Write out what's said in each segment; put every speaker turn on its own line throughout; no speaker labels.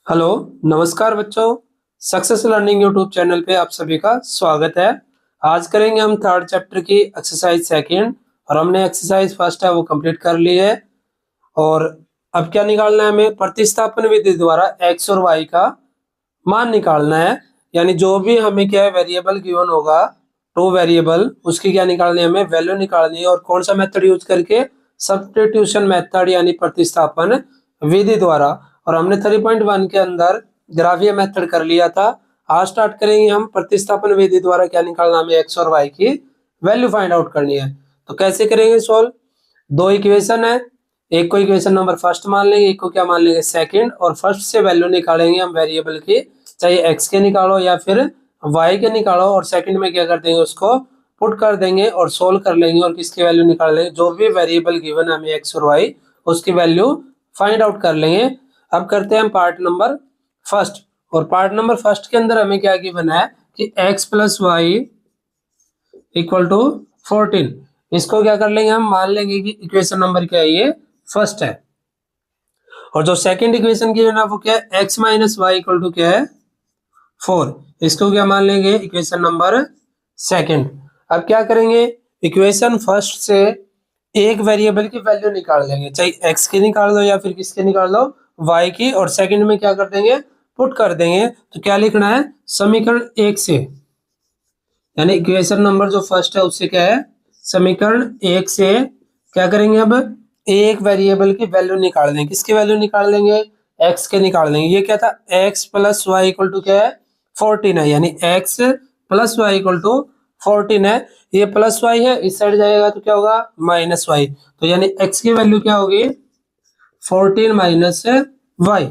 Hello. नमस्कार बच्चों। Success learning YouTube channel पे आप सभी का स्वागत है। आज करेंगे हम थर्ड चैप्टर की एक्सरसाइज सेकंड और हमने एक्सरसाइज फर्स्ट है वो कंप्लीट कर ली है। और अब क्या निकालना है, हमें प्रतिस्थापन विधि द्वारा एक्स और वाई का मान निकालना है। यानी जो भी हमें क्या है वेरिएबल गिवन होगा, टू वेरिएबल, उसकी क्या निकालनी है, हमें वैल्यू निकालनी है। और कौन सा मेथड यूज करके, सब्स्टिट्यूशन मेथड यानी प्रतिस्थापन विधि द्वारा। और हमने 3.1 के अंदर ग्राफिय मेथड कर लिया था। आज स्टार्ट करेंगे हम प्रतिस्थापन विधि द्वारा क्या निकालना, हमें एक्स और वाई की वैल्यू फाइंड आउट करनी है। तो कैसे करेंगे सॉल्व। दो इक्वेशन है, एक को इक्वेशन नंबर फर्स्ट मान लेंगे, एक को क्या मान लेंगे सेकंड। और फर्स्ट से वैल्यू निकालेंगे हम वेरिएबल की, चाहे एक्स के निकालो या फिर वाई के निकालो। और सेकंड में क्या कर देंगे, उसको पुट कर देंगे और सोल्व कर लेंगे और किसकी वैल्यू निकाल लेंगे, जो भी वेरिएबल गिवन है हमें एक्स और वाई, उसकी वैल्यू फाइंड आउट कर लेंगे। अब करते हैं हम पार्ट नंबर फर्स्ट। और पार्ट नंबर फर्स्ट के अंदर हमें क्या गिवन है कि x plus y equal to 14। इसको क्या कर लेंगे, हम मान लेंगे कि इक्वेशन नंबर क्या है, ये फर्स्ट है। और जो सेकंड इक्वेशन की है ना वो क्या है, x minus y equal to क्या है 4। इसको क्या मान लेंगे, इक्वेशन नंबर सेकंड। अब क्या करेंगे, इक्वेशन फर्स्ट से एक वेरिएबल की वैल्यू निकाल लेंगे, चाहे x की निकाल लो या फिर किसके निकाल लो, y की। और सेकंड में क्या कर देंगे, पुट कर देंगे। तो क्या लिखना है, समीकरण एक से, यानी इक्वेशन नंबर जो फर्स्ट है उससे क्या है, समीकरण एक से क्या करेंगे, अब एक वेरिएबल की वैल्यू निकाल देंगे। किसकी वैल्यू निकाल लेंगे, x के निकाल देंगे। ये क्या था, x plus y equal to क्या है 14 है, यानी x plus y equal to 14 है। ये प्लस वाई है, इस साइड जाएगा तो क्या होगा माइनस वाई। तो यानी x की वैल्यू क्या होगी 14 माइनस वाई।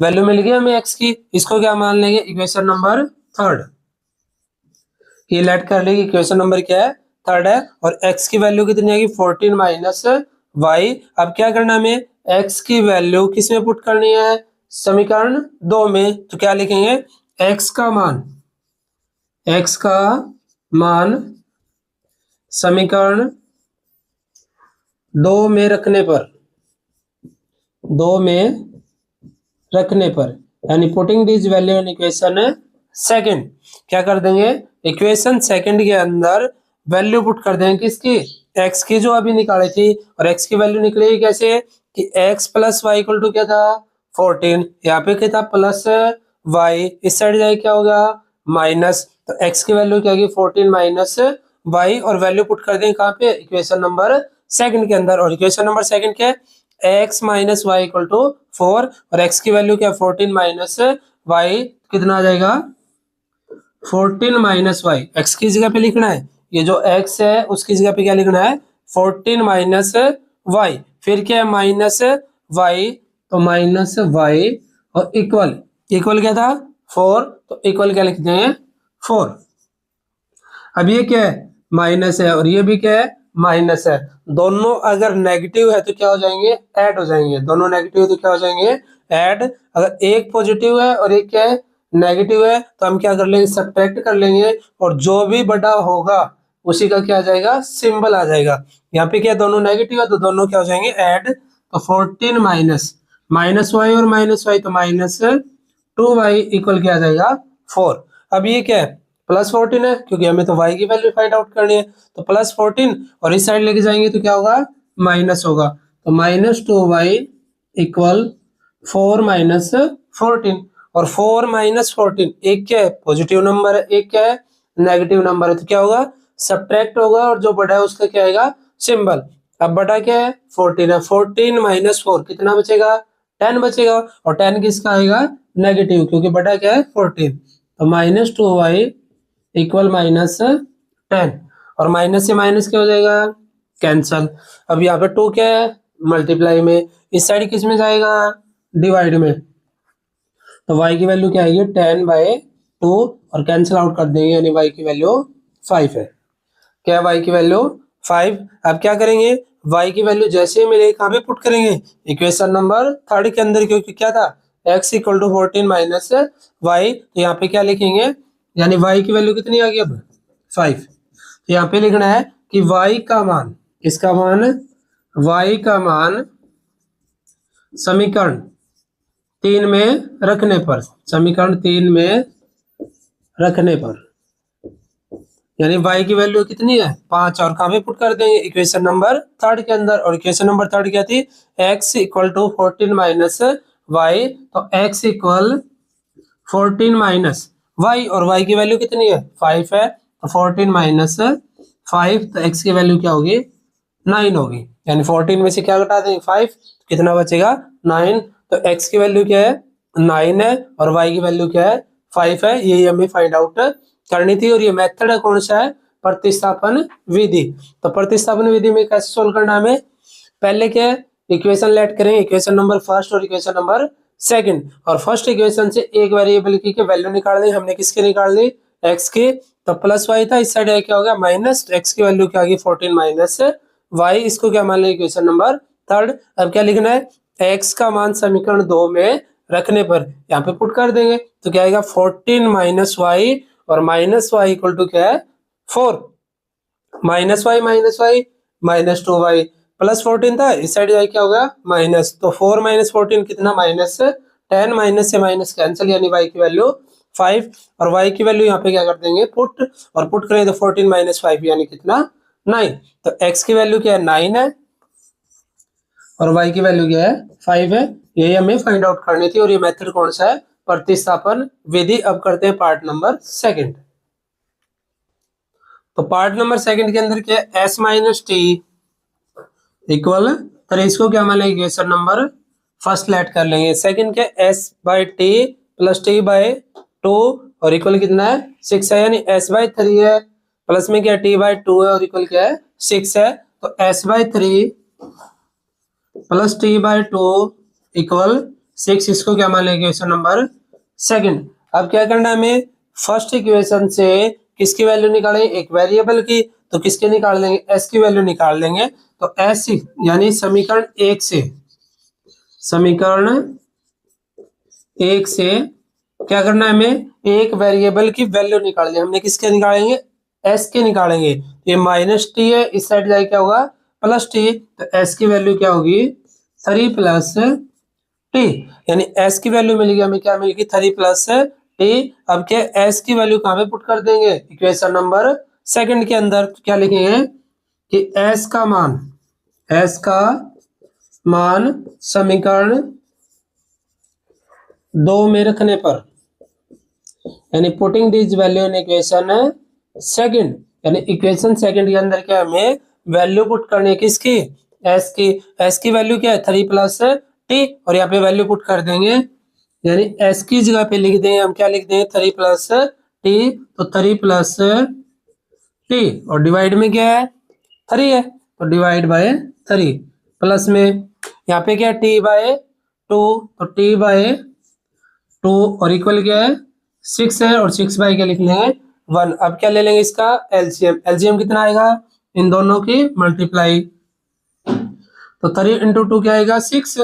वैल्यू मिल गई हमें x की। इसको क्या मान लेंगे, इक्वेशन नंबर थर्ड। ये लेट कर लेंगे, इक्वेशन नंबर क्या है थर्ड है। और x की वैल्यू कितनी आएगी 14 माइनस वाई। अब क्या करना है, हमें x की वैल्यू किस में पुट करनी है, समीकरण दो में। तो क्या लिखेंगे, x का मान, x का मान समीकरण दो में रखने पर, दो में रखने पर, यानी putting this value in equation second. क्या कर देंगे, इक्वेशन सेकंड के अंदर वैल्यू पुट कर देंगे किसकी, x की जो अभी निकाली थी। और x की वैल्यू निकलेगी कैसे कि x plus y equal to क्या था 14, यहाँ पे क्या था प्लस वाई, इस साइड जाए क्या होगा माइनस। तो x की वैल्यू क्या होगी 14 माइनस वाई। और वैल्यू पुट कर देंगे कहाँ पे, इक्वेशन नंबर सेकंड के अंदर। और इक्वेशन नंबर सेकंड क्या है, x minus y equal to 4। और x की वैल्यू क्या 14 माइनस वाई, कितना आ जाएगा 14 माइनस वाई। एक्स की जगह पे लिखना है, ये जो x है उसकी जगह पे क्या लिखना है 14 माइनस वाई। फिर क्या है माइनस वाई, तो माइनस वाई और इक्वल, इक्वल क्या था 4, तो इक्वल क्या लिखते हैं 4। अब ये क्या है माइनस है और ये भी क्या है माइनस है। दोनों अगर नेगेटिव है तो क्या हो जाएंगे, ऐड हो जाएंगे। दोनों नेगेटिव है तो क्या हो जाएंगे, ऐड। अगर एक पॉजिटिव है और एक क्या है नेगेटिव है, तो हम क्या कर लेंगे, सब्ट्रैक्ट कर लेंगे। और जो भी बड़ा होगा उसी का क्या आ जाएगा, सिंबल आ जाएगा। यहाँ पे क्या दोनों नेगेटिव है तो दोनों क्या हो जाएंगे ऐड। तो 14 माइनस माइनस वाई और माइनस वाई, तो माइनस 2y इक्वल क्या आ जाएगा 4। अब ये क्या है प्लस 14 है, क्योंकि हमें तो y की वैल्यू फाइंड आउट करनी है। तो प्लस 14 और इस साइड लेके जाएंगे तो क्या होगा माइनस होगा। तो माइनस 2y इक्वल 4 माइनस 14। और 4 माइनस 14, एक क्या है पॉजिटिव नंबर है, एक क्या है नेगेटिव नंबर है, तो क्या होगा सब्ट्रैक्ट होगा। और जो बड़ा है उसका क्या आएगा सिंबल। अब बड़ा क्या है 14 है, 14 माइनस 4 कितना बचेगा 10 बचेगा। और 10 किसका आएगा नेगेटिव, क्योंकि बड़ा क्या है 14। तो माइनस 2y इक्वल माइनस 10। और माइनस से माइनस क्या हो जाएगा कैंसल। अब यहाँ पे 2 क्या है मल्टीप्लाई में, इस साइड किस में जाएगा डिवाइड में। तो y की वैल्यू क्या आएगी 10/2 और कैंसिल आउट कर देंगे, यानी y की वैल्यू 5 है। क्या है y की वैल्यू 5। अब क्या करेंगे, y की वैल्यू जैसे ही मिलेगी कहाँ पे पुट करेंगे, इक्वेशन नंबर थर्ड के अंदर, क्योंकि क्या था x equal to 14 minus y. तो यहाँ पे क्या लिखेंगे, यानी y की वैल्यू कितनी आ गई अब 5। तो यहाँ पे लिखना है कि y का मान, इसका मान y का मान समीकरण 3 में रखने पर, समीकरण 3 में रखने पर, यानी y की वैल्यू कितनी है 5, और कहाँ पे पुट कर देंगे इक्वेशन नंबर 3 के अंदर। और इक्वेशन नंबर 3 क्या थी, x equal to 14 minus y, तो x इक्वल 14 माइनस वाई, और y की वैल्यू कितनी है 5 है, तो 14 माइनस 5, तो x की वैल्यू क्या होगी 9 होगी, यानी 14 में से क्या घटा देंगे 5, तो कितना बचेगा 9। तो x की वैल्यू क्या है 9 है और y की वैल्यू क्या है 5 है, यही हमें फाइंड आउट करनी थी। और ये मेथड है कौन सा है, प्रतिस्थापन विधि। तो प्रतिस्थापन विधि में कैसे सोल्व करना है हमें, पहले क्या है इक्वेशन लेट करेंगे, इक्वेशन नंबर फर्स्ट और इक्वेशन नंबर सेकंड, और फर्स्ट इक्वेशन से एक वेरिएबल की वैल्यू निकाल दी हमने, किसके निकाल दी x की, तो प्लस वाई था, इस साइड क्या हो गया माइनस, x की वैल्यू क्या आ गई 14 माइनस वाई, इसको क्या मान लें इक्वेशन नंबर 3। अब क्या लिखना है, x का मान समीकरण 2 में रखने पर यहाँ पे पुट कर देंगे, तो क्या आएगा 14 माइनस वाई, और माइनस वाई इक्वल टू क्या है 4, minus Y minus 2y plus 14 था, इस साइड जाए क्या होगा माइनस, तो 4 माइनस 14 कितना माइनस 10, माइनस से माइनस कैंसिल, यानी y की वैल्यू 5, और y की वैल्यू यहाँ पे क्या कर देंगे पुट, और पुट करें तो 14 माइनस 5 यानी कितना 9, तो x की वैल्यू क्या है 9 है और y की वैल्यू क्या है 5 है, यही हमें फाइंड आउट करनी थी। और ये मेथड कौन सा है, प्रतिस्थापन विधि। अब करते हैं पार्ट नंबर सेकंड। तो पार्ट नंबर सेकंड के अंदर क्या है, s माइनस टी इक्वल, तो इसको क्या मान लेंगे इक्वेशन नंबर फर्स्ट लेट कर लेंगे, सेकंड क्या s by T plus T by 2 और इक्वल कितना है 6 है, यानी s बाई 3 है, प्लस में क्या t बाई 2 है और इक्वल क्या है 6 है, तो s by 3 plus T by 2 equal 6, इसको क्या मान लेंगे इक्वेशन नंबर सेकंड। अब क्या करना है हमें, फर्स्ट इक्वेशन से किसकी वैल्यू निकालेंगे, एक वेरिएबल की, तो किसके निकाल लेंगे s की वैल्यू निकाल लेंगे, तो s यानी समीकरण 1 से, समीकरण 1 से क्या करना है हमें, एक वेरिएबल की वैल्यू निकालनी है हमने, किसके निकालेंगे s के निकालेंगे, ये माइनस टी है, इस साइड जाए क्या होगा प्लस टी, तो s की वैल्यू क्या होगी 3 प्लस टी, यानी s की वैल्यू मिलेगी हमें, क्या मिलेगी 3 प्लस टी। अब क्या s की वैल्यू कहाँ पे पुट कर देंगे इक्वेशन नंबर सेकंड के अंदर, तो क्या लिखेंगे कि s का मान समीकरण 2 में रखने पर, यानी putting this value in equation second, यानी इक्वेशन सेकंड के अंदर क्या हमें वैल्यू पुट करनी है किसकी s की वैल्यू क्या है 3 प्लस टी, और यहाँ पे वैल्यू पुट कर देंगे, यानी s की जगह पे लिख देंगे हम, क्या लिख देंगे 3 प्लस टी, तो 3 प्लस टी, और डिवाइड में क्या है 3 है, तो डिवाइड बाय 3, प्लस में यहाँ पे क्या है t बाय 2, तो t बाय 2 और इक्वल क्या है 6 है, और 6 बाय क्या लिख लेंगे 1। अब क्या ले लेंगे इसका एलसीएम, एलसीएम कितना आएगा इन दोनों की मल्टीप्लाई, तो 3 इंटू 2 क्या आएगा 6,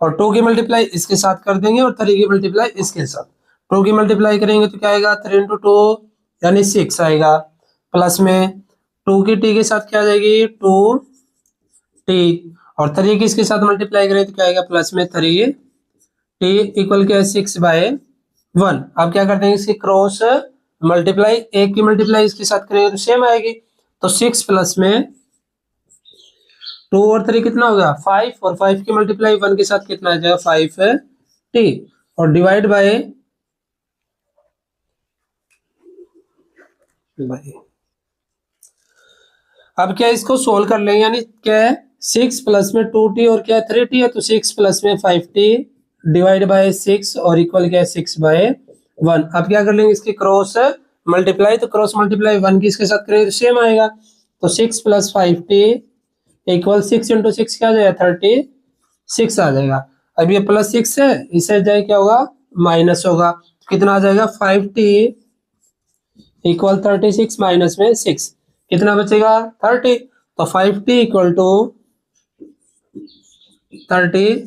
और 2 की मल्टीप्लाई इसके साथ कर देंगे और 3 की मल्टीप्लाई इसके साथ, 2 की मल्टीप्लाई करेंगे तो क्या आएगा 3 इंटू 2 यानी 6 आएगा, प्लस में 2 की टी के साथ क्या आ जाएगी 2 टी, और 3 की इसके साथ मल्टीप्लाई करें तो क्या आएगा प्लस में 3 टी इक्वल क्या है 6 बाय 1। अब क्या करते हैं इसकी क्रॉस मल्टीप्लाई, एक की मल्टीप्लाई इसके साथ करेंगे तो सेम आएगी, तो 6 प्लस में 2 और 3 कितना हो गया 5, और 5 की मल्टीप्लाई 1 के साथ कितना आ जाएगा 5 है टी, और डिवाइड बाय अब क्या इसको सोल्व कर लेंगे, यानी क्या है 6 प्लस में 2t और क्या है 3t है, तो 6 प्लस में 5t डिवाइड बाय 6 और इक्वल क्या है 6 बाय 1। अब क्या कर लेंगे इसकी क्रॉस मल्टीप्लाई, तो क्रॉस मल्टीप्लाई 1 की इसके साथ करेंगे तो सेम आएगा, तो 6 प्लस 5t इक्वल 6 इंटू 6 क्या आ जाएगा 36 आ जाएगा। अब ये प्लस 6 है, इससे जाए क्या होगा माइनस होगा, कितना आ जाएगा 5t इक्वल 36 माइनस में 6 कितना बचेगा 30, तो 5t इक्वल टू 30,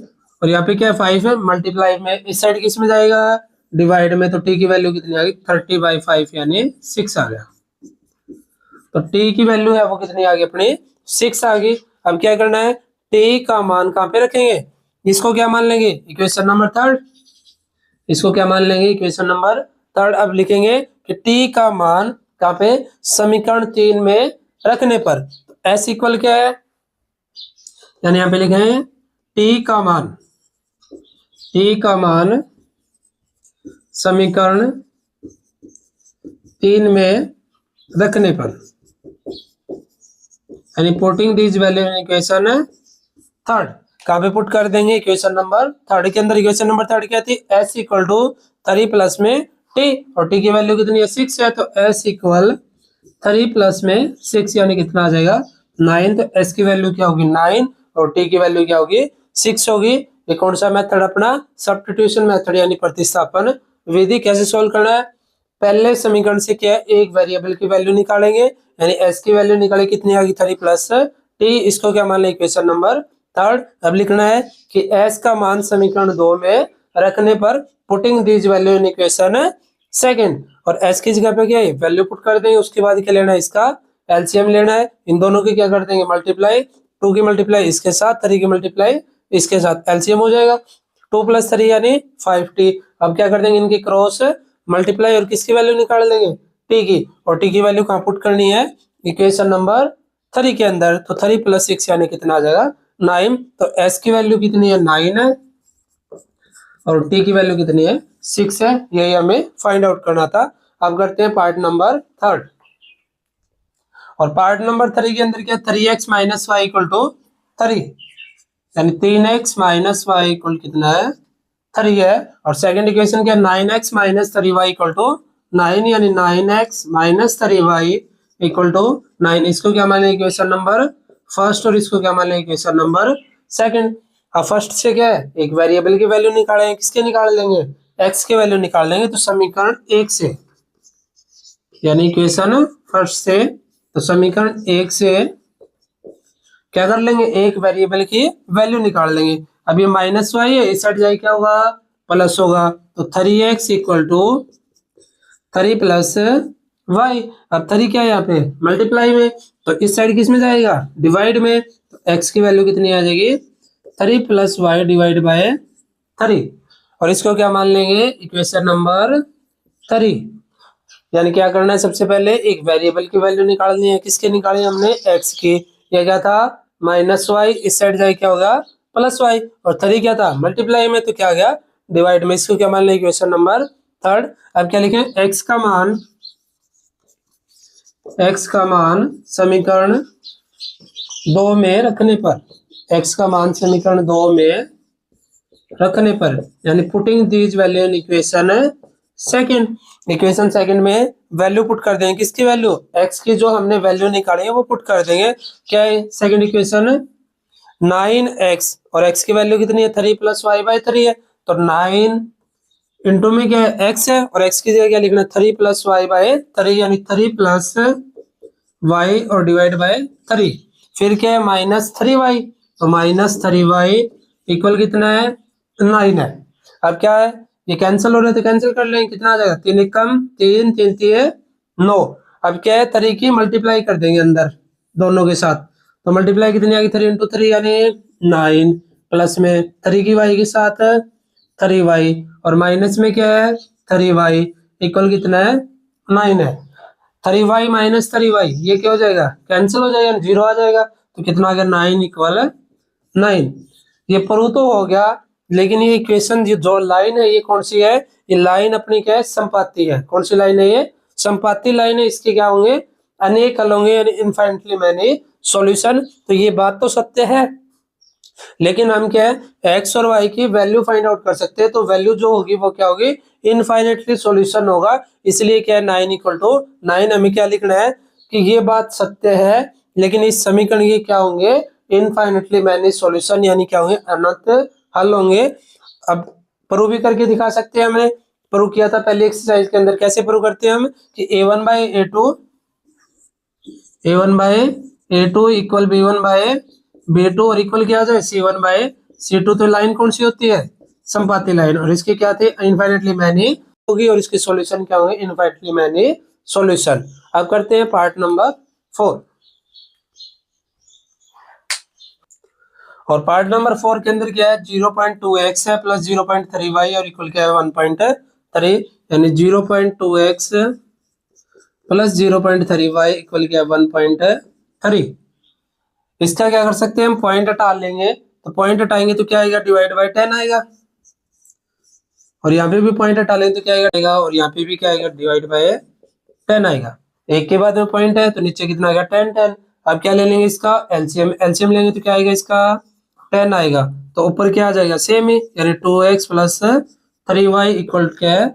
और यहाँ पे क्या है 5 है, मल्टीप्लाई में इस साइड किस में जाएगा डिवाइड में, तो t की वैल्यू कितनी आ गई 30 बाई 5 यानी 6 आ गया, तो t की वैल्यू है वो कितनी आ गई अपनी 6 आ गई। अब क्या करना है t का मान कहाँ पे रखेंगे इसको क्या मान लेंगे, इक्वेशन नंबर थर्ड। इसको क्या मान लेंगे, इक्वेशन नंबर थर्ड। अब लिखेंगे कि टी का मान कहाँ पे, समीकरण 3 में रखने पर। एस इक्वल क्या है, यानी यहाँ पे लिखे हैं टी का मान, टी का मान समीकरण 3 में रखने पर, यानी putting this value in equation third. कहाँ पे पुट कर देंगे, इक्वेशन नंबर थर्ड के अंदर। इक्वेशन नंबर थर्ड क्या थी, एस इक्वल टू 3 प्लस में टी, और टी की वैल्यू कितनी है, 6 है, तो एस इक्वल 3 प्लस में 6 यानी कितना आ जाएगा, 9। तो एस की वैल्यू क्या होगी, 9, और टी की वैल्यू क्या होगी, 6 होगी। ये कौन सा मेथड अपना, सब्स्टिट्यूशन मेथड यानी प्रतिस्थापन विधि। कैसे सोल्व करना है, पहले समीकरण से क्या है, एक वेरिएबल की वैल्यू निकालेंगे, यानी एस की वैल्यू निकाले, कितनी आ गई 3 प्लस टी। इसको क्या मान लें, इक्वेशन नंबर थर्ड। अब लिखना है कि एस का मान समीकरण 2 में रखने पर putting this value in equation second, और एस की जगह पे क्या है, वैल्यू पुट कर देंगे। उसके बाद क्या लेना है, इसका एलसीएम लेना है। इन दोनों की क्या कर देंगे, मल्टीप्लाई, 2 की मल्टीप्लाई इसके साथ, 3 की मल्टीप्लाई इसके साथ, एलसीएम हो जाएगा 2 + 3 यानी 5t। अब क्या कर देंगे, इनकी क्रॉस मल्टीप्लाई, और किसकी वैल्यू निकाल लेंगे, टी की, और टी की वैल्यू कहाँ पुट करनी है, इक्वेशन नंबर 3 के अंदर। तो 3 + 6 यानी कितना आ जाएगा, 9। तो एस की वैल्यू कितनी है, 9 है, और टी की वैल्यू कितनी है, 6 है। यही हमें फाइंड आउट करना था। अब करते हैं पार्ट नंबर थर्ड। और पार्ट नंबर 3 के अंदर क्या, 3x - y = 3, यानी 3x - y इक्वल कितना है, 3 है। और सेकंड इक्वेशन क्या, 9x - 3y = 9, यानी 9x - 3y = 9। इसको क्या मान लेंगे, इक्वेशन नंबर फर्स्ट, और इसको क्या मान लेंगे, इक्वेशन नंबर सेकंड। अब फर्स्ट से क्या है, एक वेरिएबल की वैल्यू निकालेंगे, किसके निकाल लेंगे, x के वैल्यू निकाल लेंगे। तो समीकरण 1 से, यानी इक्वेशन फर्स्ट से, तो समीकरण 1 से क्या कर लेंगे, एक वेरिएबल की वैल्यू निकाल लेंगे। अब ये -y है, इस साइड जाए क्या होगा, प्लस होगा। तो 3x = 3 + y। अब 3 क्या है यहाँ पे, मल्टीप्लाई में, तो इस साइड किस में जाएगा, डिवाइड में। तो x की वैल्यू कितनी आ जाएगी, 3 + y / 3। और इसको क्या मान लेंगे, इक्वेशन नंबर 3। यानी क्या करना है, सबसे पहले एक वेरिएबल की वैल्यू निकालनी है। किसके निकाली हमने, x की। ये क्या था, -y, इस साइड जाए क्या होगा, +y, और 3 क्या था, मल्टीप्लाई में, तो क्या आ गया, डिवाइड में। इसको क्या मान लें, इक्वेशन नंबर थर्ड। अब क्या लिखें, x का मान समीकरण 2 में रखने पर, x का मान समीकरण 2 में रखने पर, यानी putting these value in equation second. Equation second में वैल्यू पुट कर देंगे, किसकी वैल्यू, x की जो हमने वैल्यू निकाली है वो पुट कर देंगे। क्या है सेकंड इक्वेशन, 9x, और x की वैल्यू कितनी है, 3 + y/3 है। तो 9 इंटू में क्या है, x है, और x की जगह क्या लिखना है, 3 + y/3, यानी 3 + y और डिवाइड बाय 3। फिर क्या है, -3y, तो -3y इक्वल कितना है, 9 है। अब क्या है, ये कैंसिल हो रहा है, तो कैंसिल कर लेंगे, कितना आ जाएगा, 3 कम 3, 3 3 9। अब क्या है, 3 की मल्टीप्लाई कर देंगे अंदर दोनों के साथ। तो मल्टीप्लाई कितनी आ गई, 3 × 3 यानी 9, प्लस में 3 की y के साथ 3y, और माइनस में क्या है, 3y इक्वल कितना है, 9 है। 3y - 3y ये क्या हो जाएगा, कैंसिल हो जाएगा, 0 आ जाएगा। तो कितना आ गया, 9 = 9। ये प्रूव तो हो गया, लेकिन ये इक्वेशन जो लाइन है ये कौन सी है, ये लाइन अपनी क्या है, संपाती है। कौन सी लाइन है ये, संपाती लाइन है। इसके क्या होंगे, अनेक हल होंगे, यानी इनफाइनाइटली मैनी सॉल्यूशन। तो ये बात तो सत्य है, लेकिन हम क्या है, एक्स और वाई की वैल्यू फाइंड आउट कर सकते हैं। तो वैल्यू जो होगी वो क्या होगी, इनफाइनाइटली सॉल्यूशन होगा। इसलिए क्या है, 9 = 9। हमें क्या लिखना है कि ये बात सत्य है, लेकिन इस समीकरण के क्या होंगे, इनफाइनाइटली मैनी सॉल्यूशन, यानी क्या होंगे, अनंत हल होंगे। अब प्रूव भी करके दिखा सकते हैं। हमने प्रूव किया था पहले एक्सरसाइज के अंदर। कैसे प्रूव करते हैं हम, कि a1/a2 इक्वल b1/b2, और इक्वल क्या आ जाए, c1/c2। तो लाइन कौन सी होती है, संपाती लाइन, और इसके क्या थे, इनफाइनाइटली मैनी होगी, और इसके सॉल्यूशन क्या होंगे, इनफाइनाइटली मैनी सॉल्यूशन। अब करते हैं पार्ट नंबर 4। और पार्ट नंबर 4 के अंदर क्या है, 0.2x है प्लस 0.3y और इक्वल क्या है 1.3, यानी 0.2x प्लस 0.3y इक्वल क्या है 1.3। इसका क्या कर सकते हैं हम, पॉइंट हटा लेंगे, तो पॉइंट हटाएंगे तो क्या आएगा, डिवाइड बाय 10 आएगा, और यहाँ पे भी पॉइंट हटा लेंगे तो क्या आएगा, और यहाँ पे भी क्या आएगा, डिवाइड बाय 10 आएगा। एक के बाद में पॉइंट है तो नीचे कितना आएगा, 10। अब क्या ले लेंगे, इसका एलसीएम, एलसीएम लेंगे तो क्या आएगा, इसका 10 आएगा, तो ऊपर क्या आ जाएगा, सेम ही, यानी 2x प्लस 3y इक्वल क्या है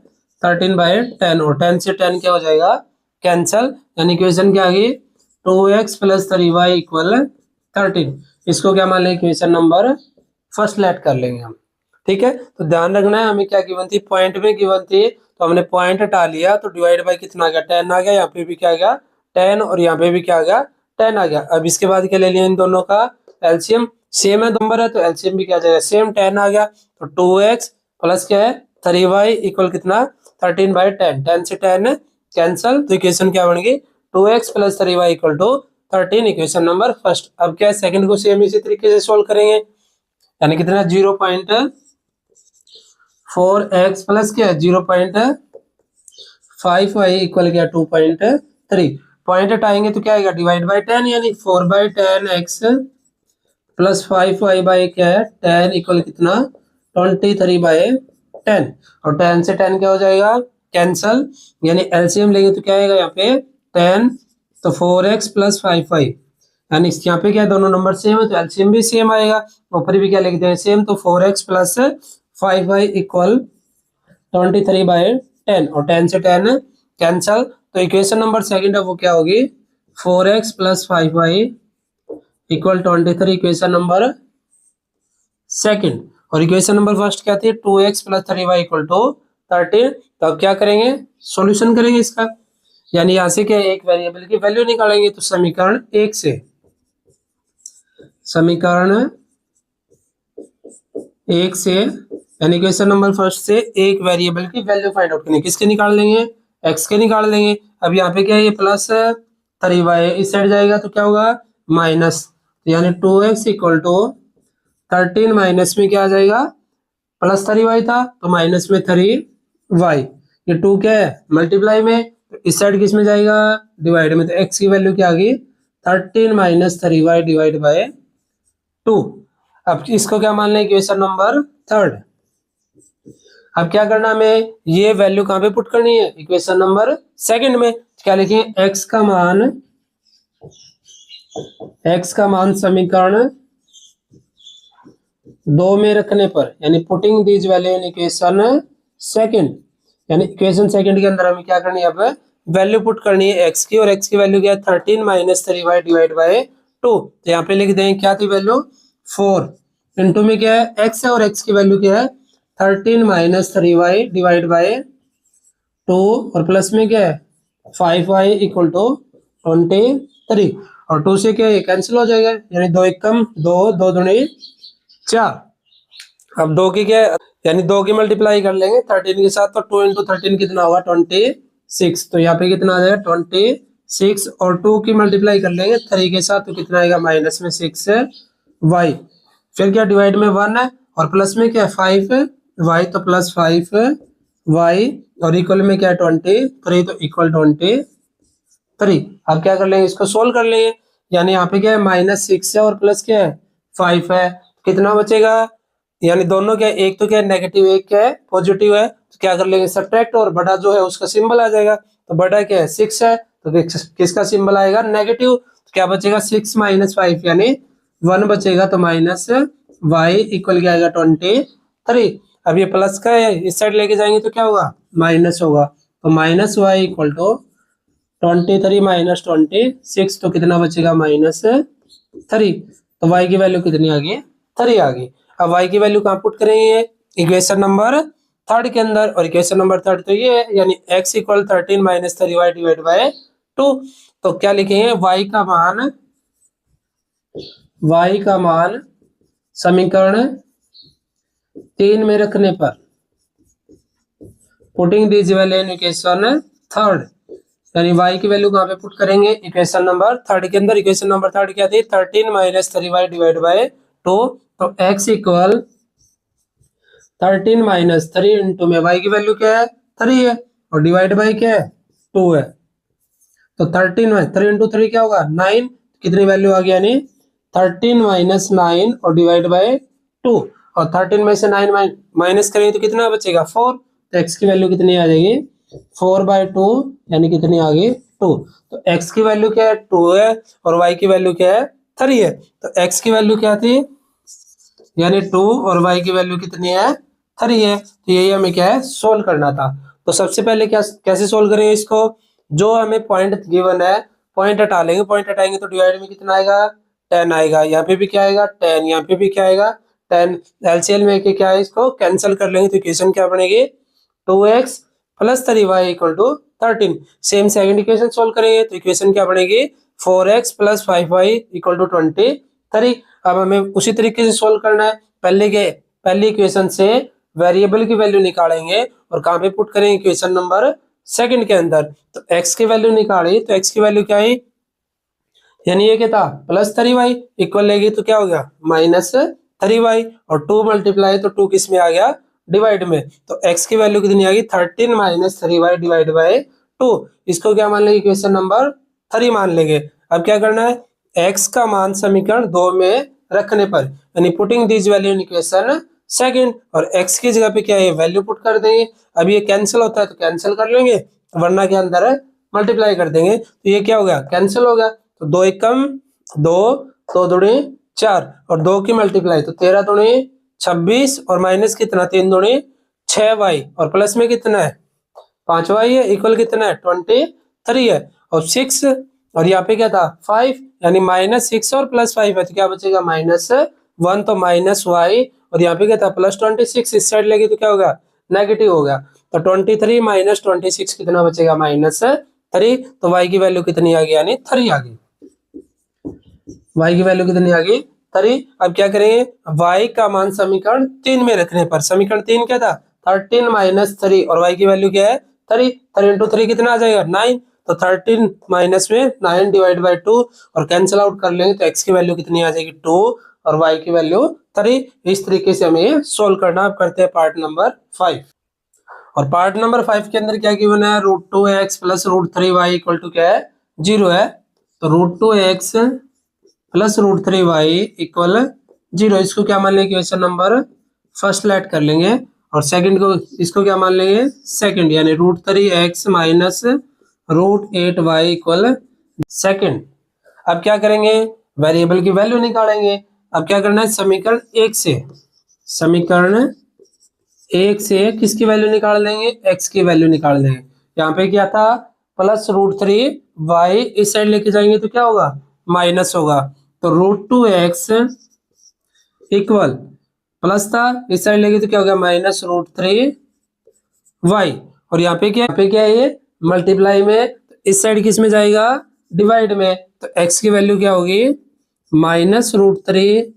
13/10, और 10 से 10 क्या हो जाएगा, कैंसल, यानी इक्वेशन क्या आ गई, 2x प्लस 3y इक्वल 13। इसको क्या मान लेंगे, इक्वेशन नंबर फर्स्ट लेट कर लेंगे हम। ठीक है, तो ध्यान रखना है, हमें क्या गिवन थी, पॉइंट में गिवन थी, तो हमने पॉइंट हटा लिया तो डिवाइड बाय कितना आ गया, 10 आ गया, यहाँ पे भी क्या आ गया 10, और यहाँ पे भी क्या आ गया 10 आ गया। अब इसके बाद क्या ले लिया, इन दोनों का एलसीएम, सेम है नंबर है तो एलसीएम भी क्या आ जाएगा, सेम 10 आ गया, तो 2x प्लस क्या है 3y इक्वल कितना 13/10, 10 से 10 कैंसल, तो इक्वेशन क्या बन गई, 2x plus 3y equal to 13, equation number first. अब क्या है, सेकंड को सेम इसी तरीके से सोल्व करेंगे, यानी कितना 0.4x प्लस क्या है 0.5y इक्वल क्या 2.3, पॉइंट हटाएंगे तो क्या आएगा, डिवाइड बाय 10, यानी 4/10x प्लस 5y बाय क्या है 10 इक्वल कितना 23/10, और 10 से 10 क्या हो जाएगा, कैंसल, यानी एलसीएम लेंगे तो क्या आएगा यहाँ पे 10, तो 4x प्लस 5y, यानी यहाँ पे क्या है, दोनों नंबर सेम है तो एलसीएम भी सेम आएगा, ऊपर भी क्या लिखते हैं सेम, तो 4x प्लस 5y इक्वल 23/10, और 10 से 10 कैंसल, तो इक्वेशन नंबर सेकंड है वो क्या होगी, 4x plus 5y equal 23, equation number second. और इक्वेशन नंबर फर्स्ट क्या थी, 2x plus 3y equal to 13। तो अब क्या करेंगे, सॉल्यूशन करेंगे इसका, यानी यहाँ से क्या एक वेरिएबल की वैल्यू निकालेंगे, तो समीकरण 1 से, समीकरण 1 से यानी इक्वेशन नंबर फर्स्ट से एक वेरिएबल की वैल्यू फाइंड आउट करनी, किसके निकाल लेंगे, x के निकाल लेंगे। अब यहाँ पे क्या है, ये प्लस 3y इस साइड जाएगा तो क्या होगा माइनस, यानी 2x इक्वल टू 13 माइनस में क्या आ जाएगा, प्लस 3y था तो माइनस में 3y, ये 2 क्या है मल्टीप्लाई में, तो इस साइड किस में जाएगा, डिवाइड में, तो x की वैल्यू क्या आ गई 13 माइनस 3y डिवाइड बाय 2। अब इसको क्या मान लें, इक्वेशन नंबर थर्ड। अब क्या करना हमें, ये वैल्यू कहां पे पुट करनी है, इक्वेशन नंबर सेकंड में, क्या लिखें, x का मान समीकरण 2 में रखने पर, यानी putting these value in equation second, यानी इक्वेशन सेकंड के अंदर हमें क्या करनी है, अब वैल्यू पुट करनी है x की, और x की वैल्यू क्या है 13 माइनस 3y डिवाइड बाय 2, तो यहाँ पे लिख देंगे क्या थी वैल्यू 4, इंटू में क्या है x है, और x की वैल्यू क्या है 13 माइनस 3y डिवाइड बाय 2, और प्लस में क्या है 5y इक्वल टू 23, और 2 से क्या है कैंसिल हो जाएगा, यानी 2 एक कम 2, 2 दूनी 4। अब 2 की क्या है, यानी 2 की मल्टीप्लाई कर लेंगे 13 के साथ, तो 2 इंटू 13 कितना होगा 26, तो यहाँ पे कितना आ जाएगा 26, और 2 की मल्टीप्लाई कर लेंगे 3 के साथ, तो कितना आएगा माइनस में 6y, फिर क्या डिवाइड में 1 है, और प्लस में क्या है 5y, तो प्लस 5y, और इक्वल में क्या है 23, तो इक्वल 23। अब क्या कर लेंगे, इसको सोल्व कर लेंगे, यानी यहाँ पे क्या है -6 है और प्लस क्या है 5 है, कितना बचेगा, यानी दोनों क्या है, एक तो क्या है नेगेटिव, एक क्या है पॉजिटिव है, तो क्या कर लेंगे सब्ट्रैक्ट, और बड़ा जो है उसका सिंबल आ जाएगा, तो बड़ा क्या है 6 है, तो किसका सिंबल आएगा नेगेटिव, तो क्या बचेगा 6 माइनस 5 यानी 1 बचेगा, तो माइनस y इक्वल क्या आएगा 23। अब ये प्लस का है, इस साइड लेके जाएंगे तो क्या होगा माइनस होगा, तो minus y equal to 23 minus 26, तो कितना बचेगा -3, तो y की वैल्यू कितनी आ गई 3 आ गई। अब y की वैल्यू कहाँ पुट करेंगे, इक्वेशन नंबर थर्ड के अंदर, और इक्वेशन नंबर थर्ड तो ये है, यानी x equal 13 minus 3y divide by 2, तो क्या लिखेंगे y का मान समीकरण 3 में रखने पर, putting this value in equation third, यानी y की वैल्यू कहाँ पे पुट करेंगे, इक्वेशन नंबर थर्ड के अंदर। इक्वेशन नंबर थर्ड क्या थी 13 माइनस 3y डिवाइड बाय 2, तो x इक्वल 13 माइनस 3 इंटू में y की वैल्यू क्या है 3 है और डिवाइड बाई क्या है 2 है। तो 13 में 3 इंटू 3 क्या होगा 9, कितनी वैल्यू आ गई यानी 13 माइनस 9 और डिवाइड बाई 2, और 13 में से 9 माइनस करेंगे तो कितना बचेगा 4, तो x की वैल्यू कितनी आ जाएगी 4/2 यानी कितनी आ गई 2। तो x की वैल्यू क्या है 2 है और y की वैल्यू क्या है 3 है। तो x की वैल्यू क्या थी यानी 2 और y की वैल्यू कितनी है 3 है। तो यही हमें क्या है सोल्व करना था। तो सबसे पहले क्या कैसे सोल्व करेंगे इसको, जो हमें पॉइंट गिवन है पॉइंट हटा लेंगे, पॉइंट हटाएंगे तो डिवाइड में कितना आएगा 10 आएगा, यहाँ पे भी क्या आएगा 10, यहाँ पे भी क्या आएगा 10, एलसीएम में के क्या है इसको कैंसिल कर लेंगे तो इक्वेशन क्या बनेगी 2x plus 3y equal to 13। Same second equation solve करेंगे तो इक्वेशन क्या बनेगी 4x plus 5y equal to 23। अब हमें उसी तरीके से सोल्व करना है, पहली इक्वेशन से वेरिएबल की वैल्यू निकालेंगे और कहाँ पे पुट करेंगे इक्वेशन नंबर सेकंड के अंदर। तो x की वैल्यू निकाली तो x की वैल्यू क्या है यानी ये क्या था प्लस 3y इक्वल लेगी तो क्या हो गया माइनस 3y, और 2 मल्टीप्लाई तो 2 किस में आ गया डिवाइड में, तो x की वैल्यू कितनी आ गई 13 माइनस 3y डिवाइड बाय 2। इसको क्या मान लेंगे इक्वेशन नंबर 3 मान लेंगे। अब क्या करना है x का मान समीकरण 2 में रखने पर यानी putting this value in equation second, और x की जगह पे क्या है वैल्यू पुट कर देंगे। अब ये कैंसिल होता है तो कैंसिल कर लेंगे, वरना के अंदर मल्टीप्लाई कर देंगे तो ये क्या हो गया कैंसिल हो गया। तो 2 एकम 2, 2 दूनी 4 और 2 की मल्टीप्लाई तो 13 दूनी 26 और माइनस कितना 3 दूनी 6y और प्लस में कितना है 5y है इक्वल कितना है 23 है, और 6 और यहाँ पे क्या था 5 यानी -6 और +5 है तो क्या बचेगा -1, तो -y और यहाँ पे क्या था +26, इस साइड लेगी तो क्या होगा नेगेटिव होगा। तो 23 माइनस 26 कितना बचेगा -3, तो y की वैल्यू कितनी आ गई यानी 3 आ गई, y की वैल्यू कितनी आ गई 3। अब क्या करेंगे y का मान समीकरण 3 में रखने पर, समीकरण 3 क्या था 13 माइनस 3 और y की वैल्यू क्या है 3, 3 इंटू 3 कितना आ जाएगा 9, तो 13 माइनस में 9 डिवाइड बाई 2 और कैंसिल आउट कर लेंगे तो x की वैल्यू कितनी आ जाएगी 2 और y की वैल्यू 3। इस तरीके से हमें सोल्व करना। अब करते हैं पार्ट नंबर 5, और पार्ट नंबर 5 के अंदर क्या गिवन है √2x plus √3y equal to क्या है 0 है, तो √2x प्लस √3y इक्वल 0, इसको क्या मान लेंगे क्वेश्चन नंबर फर्स्ट लेट कर लेंगे, और सेकंड को इसको क्या मान लेंगे सेकंड, यानी √3x minus √8y equal second. अब क्या करेंगे वेरिएबल की वैल्यू निकालेंगे। अब क्या करना है समीकरण 1 से किसकी वैल्यू निकाल देंगे x की वैल्यू निकाल देंगे। यहाँ पे क्या था प्लस √3y, इस साइड लेके जाएंगे तो क्या होगा माइनस होगा, तो √2x इक्वल प्लस था इस साइड लेके तो क्या होगा -√3y, और यहाँ पे क्या है ये मल्टीप्लाई में, तो इस साइड किस में जाएगा डिवाइड में, तो x की वैल्यू क्या होगी -√3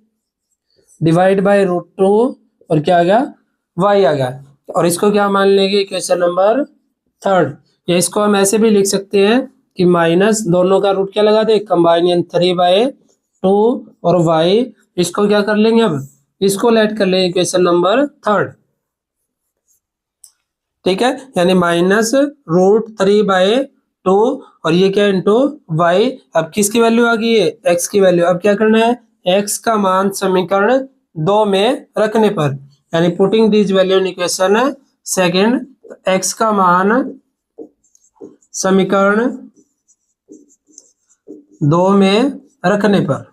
डिवाइड बाई √2 और क्या आ गया y आ गया, और इसको क्या मान लेंगे इक्वेशन नंबर 3। या इसको हम ऐसे भी लिख सकते हैं कि माइनस दोनों का रूट क्या लगा दे कंबाइन, यानी 3/2 और y, इसको क्या कर लेंगे अब इसको लेट कर लेंगे इक्वेशन नंबर 3, ठीक है, यानी -√3/2 और ये क्या इंटू y। अब किसकी वैल्यू आ गई है x की वैल्यू। अब क्या करना है x का मान समीकरण 2 में रखने पर, यानी putting this value in equation second, x का मान समीकरण 2 में रखने पर,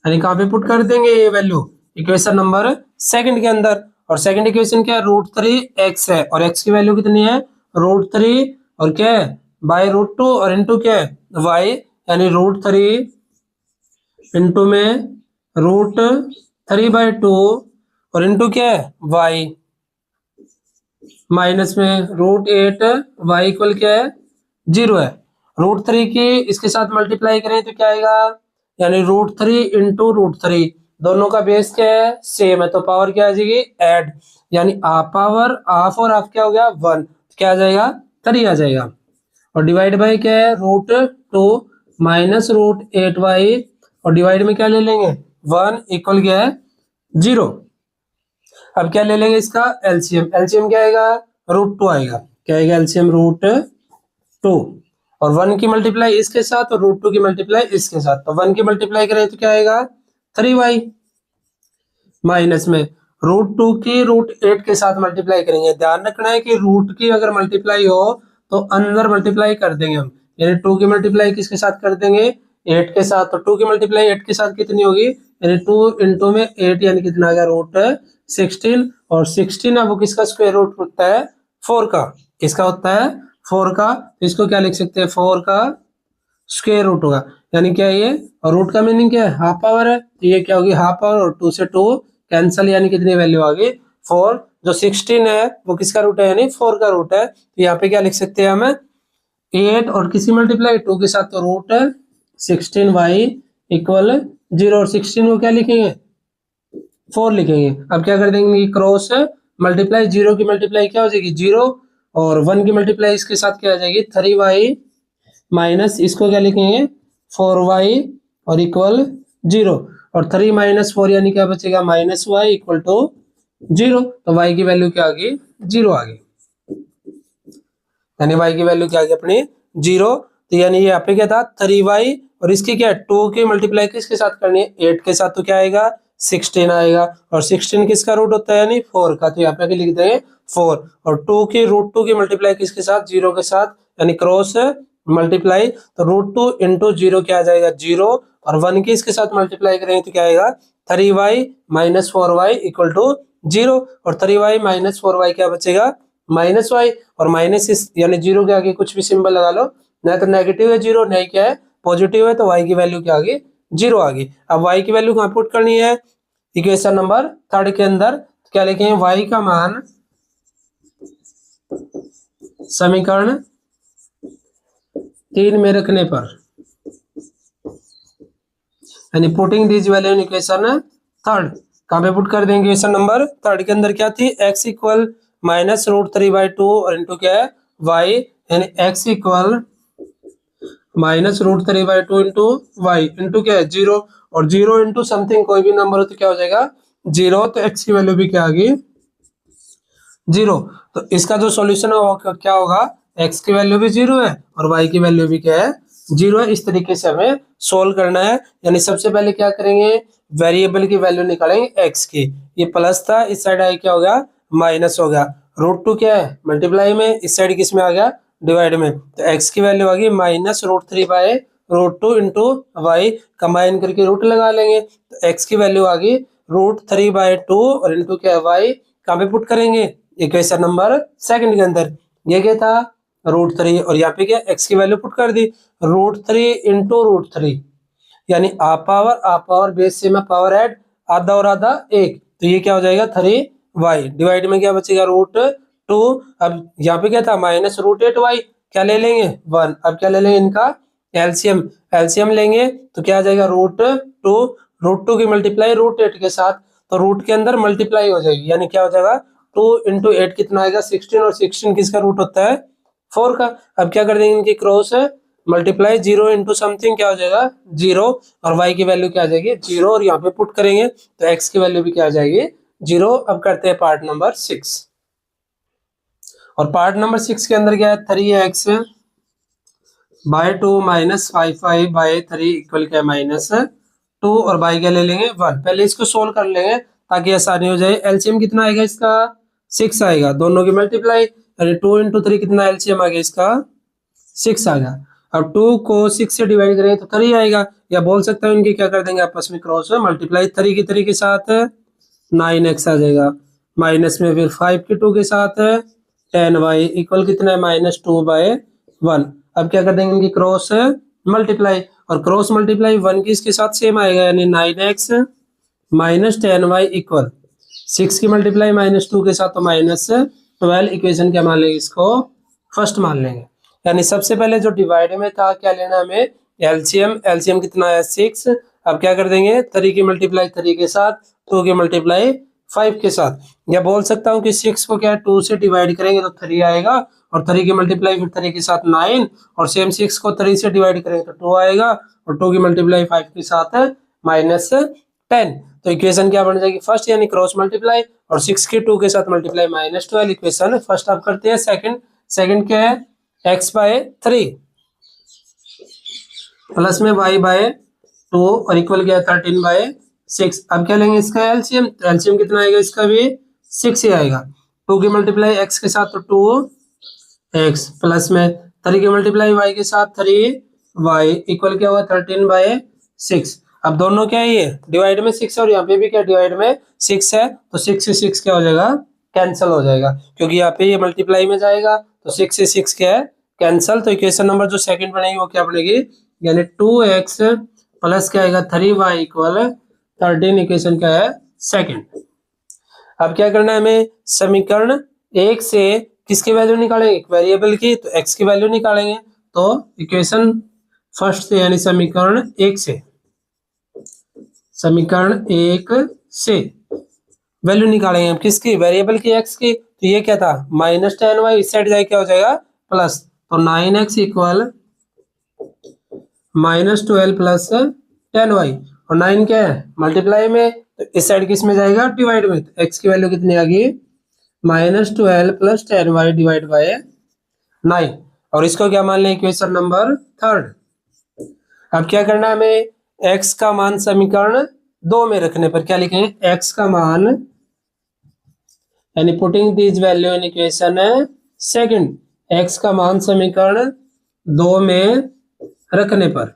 यानी कहाँ पे पुट कर देंगे ये वैल्यू इक्वेशन नंबर सेकंड के अंदर, और सेकंड इक्वेशन क्या है √3x है और x की वैल्यू कितनी है √3 और क्या है बाय √2 और इंटू क्या है y, यानी √3 इंटू में √3/2 और इंटू क्या है y, माइनस में √8y इक्वल क्या है 0 है। √3 की इसके साथ मल्टीप्लाई करें तो क्या आएगा, यानी √3 इंटू √3, दोनों का बेस क्या है सेम है तो पावर क्या आ जाएगी ऐड, यानी पावर हाफ और हाफ क्या हो गया 1, क्या आ जाएगा 3 आ जाएगा, और डिवाइड बाई क्या है √2 माइनस √8y और डिवाइड में क्या ले लेंगे 1 इक्वल क्या है 0। अब क्या ले लेंगे इसका एलसीएम, एलसीएम क्या आएगा √2 आएगा, क्या आएगा एलसीएम √2, और 1 की मल्टीप्लाई इसके साथ और √2 की मल्टीप्लाई इसके साथ, तो 1 की मल्टीप्लाई करें तो क्या आएगा 3y, माइनस में √2 की √8 के साथ मल्टीप्लाई करेंगे। ध्यान रखना है कि रूट की अगर मल्टीप्लाई हो तो अंदर मल्टीप्लाई कर देंगे हम, यानी 2 की मल्टीप्लाई किसके साथ कर देंगे 8 के साथ, तो 2 की मल्टीप्लाई 8 के साथ कितनी होगी, यानी 2 इंटू में 8 यानी कितना आ गया √16, और 16 है वो किसका स्क्वायर रूट होता है 4 का, किसका होता है 4 का, तो इसको क्या लिख सकते हैं 4 का स्क्वायर रूट होगा, यानी क्या ये, और रूट का मीनिंग क्या है हाफ पावर है, तो ये क्या होगी हाफ पावर, और 2 से 2 कैंसल, यानी कितनी वैल्यू आ गई 4, जो 16 है वो किसका रूट है यानी 4 का रूट है, तो यहाँ पे क्या लिख सकते हैं हम 8 और किसी मल्टीप्लाई 2 के साथ, तो √16y इक्वल 0, और 16 को क्या लिखेंगे 4 लिखेंगे। अब क्या कर देंगे क्रॉस मल्टीप्लाई, 0 की मल्टीप्लाई क्या हो जाएगी 0, और 1 की मल्टीप्लाई इसके साथ क्या आ जाएगी 3y, माइनस इसको क्या लिखेंगे 4y और इक्वल 0, और 3 - 4 यानी क्या बचेगा -y इक्वल टू 0, तो y की वैल्यू क्या आ गई 0 आ गई, यानी y की वैल्यू क्या आ गई अपनी 0, तो यानी ये यहाँ पे क्या था 3y, और इसकी क्या 2 की मल्टीप्लाई किसके साथ करनी है 8 के साथ, तो क्या आएगा 16 आएगा, और 16 किसका रूट होता है यानी 4 का, तो यहाँ पे लिख देंगे 4, और 2 की √2 की मल्टीप्लाई किसके साथ 0 के साथ, यानी क्रॉस मल्टीप्लाई, तो √2 इंटू 0 क्या आ जाएगा 0, और 1 की इसके साथ मल्टीप्लाई करेंगे तो क्या आएगा 3y - 4y इक्वल टू 0, और 3y - 4y क्या बचेगा -y, और माइनस इस यानी 0 के आगे कुछ भी सिंबल लगा लो, ना तो नेगेटिव है 0, नहीं क्या है पॉजिटिव है, तो y की वैल्यू क्या आ गई 0 आ गई। अब y की वैल्यू कहाँ पुट करनी है इक्वेशन नंबर 3 के अंदर, तो क्या लिखेंगे y का मान समीकरण 3 में रखने पर, यानी putting this value in equation 3, कहाँ पे पुट कर देंगे इक्वेशन नंबर 3 के अंदर, क्या थी x इक्वल -√3/2 और इंटू क्या है y, यानी x equal -√3/2 into y into क्या है 0, और 0 इंटू समथिंग कोई भी नंबर हो तो क्या हो जाएगा 0, तो x की वैल्यू भी क्या आ गई 0, तो इसका जो सॉल्यूशन है वो क्या होगा x की वैल्यू भी 0 है और y की वैल्यू भी क्या है 0 है। इस तरीके से हमें सोल्व करना है, यानी सबसे पहले क्या करेंगे वेरिएबल की वैल्यू निकालेंगे x की, ये प्लस था इस साइड आई क्या हो गया माइनस हो गया, √2 क्या है मल्टीप्लाई में, इस साइड किस में आ गया डिवाइड में, तो x की वैल्यू आ गई -√3/√2 इंटू वाई, कंबाइन करके रूट लगा लेंगे, तो x की वैल्यू आ गई √3/2 और इंटू क्या है y, कहाँ पे पुट करेंगे इक्वेशन नंबर 2 के अंदर, ये क्या था √3, और यहाँ पे क्या x की वैल्यू पुट कर दी √3 इंटू √3, यानी आप पावर बेस से में पावर ऐड आधा और आधा 1, तो ये क्या हो जाएगा 3y, डिवाइड में क्या बचेगा √2, अब यहाँ पे क्या था -√8y, क्या ले लेंगे 1, अब क्या ले लेंगे इनका एलसीएम, एलसीएम लेंगे तो क्या आ जाएगा √2 की मल्टीप्लाई √8 के साथ, तो रूट के अंदर मल्टीप्लाई हो जाएगी, यानी क्या हो जाएगा 2 इंटू 8 कितना आएगा 16, और 16 किसका रूट होता है 4 का। अब क्या कर देंगे इनकी क्रॉस मल्टीप्लाई 0 इंटू समथिंग क्या हो जाएगा 0, और y की वैल्यू क्या आ जाएगी 0, और यहाँ पे पुट करेंगे तो x की वैल्यू भी क्या आ जाएगी 0। अब करते हैं पार्ट नंबर 6, और पार्ट नंबर 6 के अंदर क्या है 3x बाय 2 -5y/3 इक्वल क्या -2, और बाई क्या ले लेंगे 1, पहले इसको सोल्व कर लेंगे ताकि आसानी हो जाए। एलसीएम कितना आएगा इसका 6 आएगा, दोनों की मल्टीप्लाई, यानी 2 इंटू 3 कितना एलसीएम आ गया इसका 6 आ गया। अब 2 को 6 से डिवाइड करेंगे तो 3 आएगा, या बोल सकते हैं इनकी क्या कर देंगे आपस में क्रॉस मल्टीप्लाई, 3 की 3 के साथ 9x आ जाएगा, माइनस में फिर 5 की 2 के साथ 10y इक्वल कितना है -2/1। अब क्या कर देंगे इनकी क्रॉस मल्टीप्लाई, और क्रॉस मल्टीप्लाई 1 की इसके साथ सेम आएगा, यानी 9x - 10y इक्वल 6 की मल्टीप्लाई -2 के साथ तो -12, इक्वेशन क्या मान लेंगे इसको फर्स्ट मान लेंगे, यानी सबसे पहले जो डिवाइड में था क्या लेना हमें एलसीएम, एलसीएम कितना है 6, अब क्या कर देंगे 3 की मल्टीप्लाई 3 के साथ, 2 की मल्टीप्लाई 5 के साथ, या बोल सकता हूँ कि 6 को क्या 2 से डिवाइड करेंगे तो 3 आएगा, और 3 की मल्टीप्लाई फिर 3 के साथ 9, और सेम 6 को 3 से डिवाइड करेंगे तो 2 आएगा, और 2 की मल्टीप्लाई 5 के साथ 10। तो इक्वेशन क्या बन जाएगी फर्स्ट, यानी क्रॉस मल्टीप्लाई, और 6 की 2 के साथ मल्टीप्लाई -12 इक्वेशन फर्स्ट आप करते हैं। सेकंड क्या है, x/3 प्लस में y/2 और इक्वल क्या है 13/6। अब क्या लेंगे इसका एलसीएम, तो एलसीएम कितना आएगा इसका भी 6 ही आएगा। 2 की मल्टीप्लाई x के साथ तो 2x प्लस में 3 की मल्टीप्लाई y के साथ 3y इक्वल क्या हुआ 13/6। अब दोनों क्या है, ये डिवाइड में 6 और यहाँ पे भी क्या डिवाइड में 6 है, तो 6 से 6 क्या हो जाएगा कैंसिल हो जाएगा, क्योंकि यहाँ पे ये मल्टीप्लाई में जाएगा, तो 6 से 6 क्या है कैंसिल। तो इक्वेशन नंबर जो सेकंड बनेगी वो क्या बनेगी, यानी 2x प्लस क्या आएगा 3y इक्वल 13, इक्वेशन क्या है सेकंड। अब क्या करना है हमें, समीकरण 1 से किसकी वैल्यू निकालेंगे, वेरिएबल की, तो x की वैल्यू निकालेंगे। तो इक्वेशन फर्स्ट से यानी समीकरण 1 से वैल्यू निकालेंगे हम किसकी, वेरिएबल की x की। तो ये क्या था -10y, इस साइड जाए क्या हो जाएगा प्लस, तो 9x इक्वल -12 प्लस 10y, और 9 क्या है मल्टीप्लाई में, तो इस साइड किस में जाएगा डिवाइड में, तो x की वैल्यू कितनी आ गई -12 प्लस 10y डिवाइड बाय 9, और इसको क्या मान लें इक्वेशन नंबर थर्ड। अब क्या करना है हमें, x का मान समीकरण 2 में रखने पर क्या लिखेंगे, x का मान यानी putting this value in equation second, x का मान समीकरण 2 में रखने पर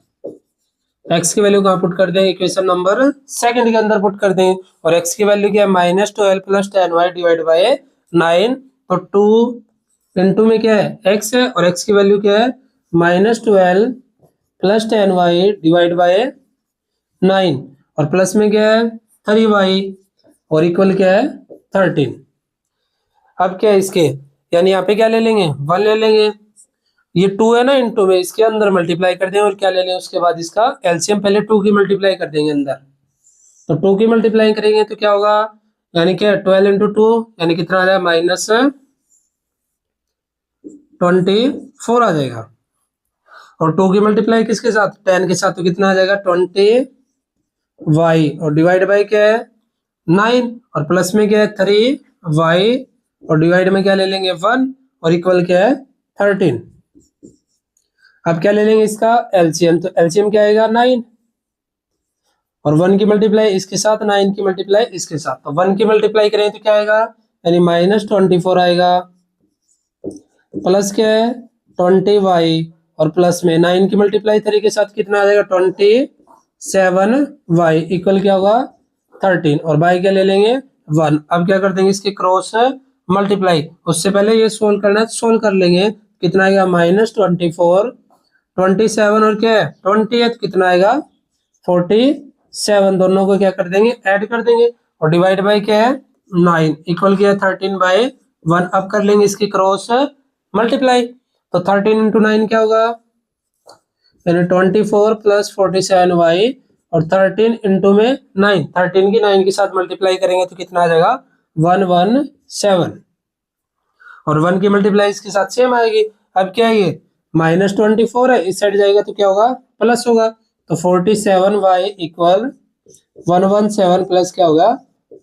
x की वैल्यू कहाँ पुट कर देंगे, इक्वेशन नंबर सेकंड के अंदर पुट कर देंगे, और x की वैल्यू क्या है -12 प्लस 10y डिवाइड बाय 9, तो 2 इंटू में क्या है x है, और x की वैल्यू क्या है -12 प्लस 10y डिवाइड बाय 9, और प्लस में क्या है 3y और इक्वल क्या है 13। अब क्या है इसके, यानी यहाँ पे क्या ले लेंगे 1 ले लेंगे, ये 2 है ना इनटू में, इसके अंदर मल्टीप्लाई कर देंगे, और क्या ले लेंगे उसके बाद इसका एलसीएम, पहले 2 की मल्टीप्लाई कर देंगे अंदर, तो 2 की मल्टीप्लाई करेंगे तो क्या होगा, यानी क्या 12 इंटू 2 यानी कितना आ जाएगा -24 आ जाएगा, और 2 की मल्टीप्लाई किसके साथ 10 के साथ, तो कितना आ जाएगा 20y, और डिवाइड बाय क्या है 9, और प्लस में क्या है 3y, और डिवाइड में क्या ले लेंगे 1, और इक्वल क्या है 13। अब क्या ले लेंगे इसका एलसीएम, तो एलसीएम क्या आएगा 9, और 1 की मल्टीप्लाई इसके साथ 9 की मल्टीप्लाई इसके साथ, तो 1 की मल्टीप्लाई करें तो क्या आएगा, यानी -24 आएगा, प्लस क्या है 20y, और प्लस में 9 की मल्टीप्लाई 3 के साथ कितना आ जाएगा 27y इक्वल क्या होगा 13, और बाई क्या ले लेंगे 1। अब क्या कर देंगे इसके क्रॉस मल्टीप्लाई, उससे पहले ये सोल्व करना है, सोल्व कर लेंगे, कितना आएगा -24 27 और क्या है 20 कितना आएगा 47, दोनों को क्या कर देंगे ऐड कर देंगे, और डिवाइड बाय क्या है 9 इक्वल क्या है 13/1। अब कर लेंगे इसकी क्रॉस मल्टीप्लाई, तो 13 इंटू 9 क्या होगा, यानी 24 प्लस 47y, और 13 इंटू में 9, 13 की 9 के साथ मल्टीप्लाई करेंगे तो कितना आ जाएगा 117, और 1 की मल्टीप्लाई इसके साथ सेम आएगी। अब क्या है ये -24 है, इस साइड जाएगा तो क्या होगा प्लस होगा, तो 47y इक्वल 117 प्लस क्या होगा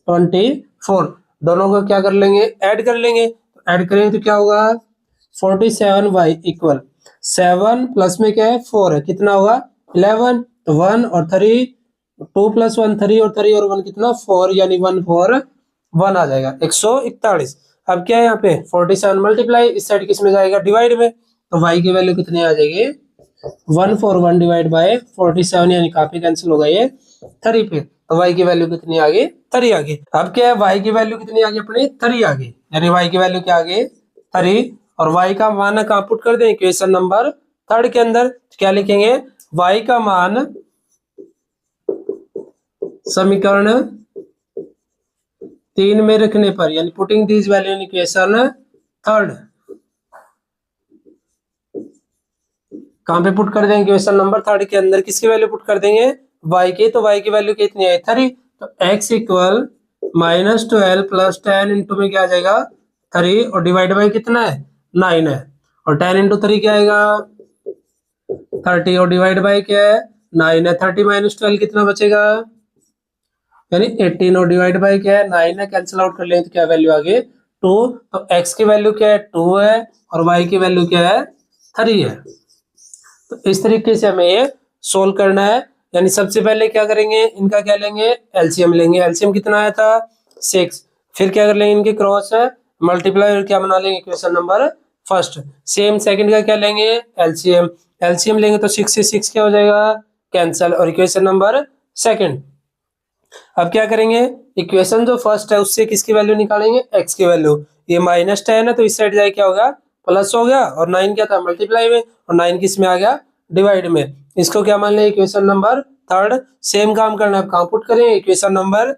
24, दोनों को क्या कर लेंगे ऐड कर लेंगे, ऐड करेंगे तो क्या होगा 47y इक्वल 7 प्लस में क्या है 4 है, कितना होगा 11, तो 1 और 3 2 प्लस 1 3 और 3 और 1 कितना 4, यानी 141 आ जाएगा 141। अब क्या है यहाँ पे 47 मल्टीप्लाई इस साइड किस में जाएगा डिवाइड में, तो y की वैल्यू कितनी आ जाएगी 141 डिवाइड बाय 47, यानी काफी कैंसिल होगा ये 3 पे, तो y की वैल्यू कितनी आ गई 3 आ गई। अब क्या है y की वैल्यू कितनी आ गई अपनी 3 आ गई, यानी y की वैल्यू क्या आ गई 3, और y का मान कहाँ पुट कर दें इक्वेशन नंबर थर्ड के अंदर, तो क्या लिखेंगे y का मान समीकरण 3 में रखने पर, यानी putting this value in equation third, कहां पे पुट कर देंगे इक्वेशन नंबर थर्ड के अंदर, किसकी वैल्यू पुट कर देंगे y की, तो y की वैल्यू कितनी है 3, तो x इक्वल -12 प्लस 10 इंटू में क्या आ जाएगा 3, और डिवाइड बाय कितना है 9 है, और 10 इंटू 3 क्या आएगा 30, और डिवाइड बाय क्या है 9 है, 30 - 12 कितना बचेगा यानी 18 और डिवाइड बाई क्या है 9 है, कैंसिल आउट कर लें तो क्या वैल्यू आ गई 2। तो x की वैल्यू क्या है 2 है और y की वैल्यू क्या है 3 है। तो इस तरीके से हमें ये सोल्व करना है। यानी सबसे पहले क्या करेंगे, इनका क्या लेंगे एलसीएम लेंगे। एलसीएम कितना आया था 6। फिर क्या कर लेंगे इनके क्रॉस है मल्टीप्लाई और क्या बना लेंगे equation number first. Same second का क्या लेंगे एलसीएम। एलसीएम लेंगे तो 6 से 6 क्या हो जाएगा कैंसल और इक्वेशन नंबर सेकंड। अब क्या करेंगे इक्वेशन जो फर्स्ट है उससे किसकी वैल्यू निकालेंगे एक्स की वैल्यू। ये माइनस 10 है तो इस साइड जाए क्या होगा प्लस हो गया और 9 क्या था मल्टीप्लाई में और 9 किस में आ गया डिवाइड में। इसको क्या मान लें इक्वेशन नंबर थर्ड। सेम काम करना है, कहाँ पुट करेंगे इक्वेशन नंबर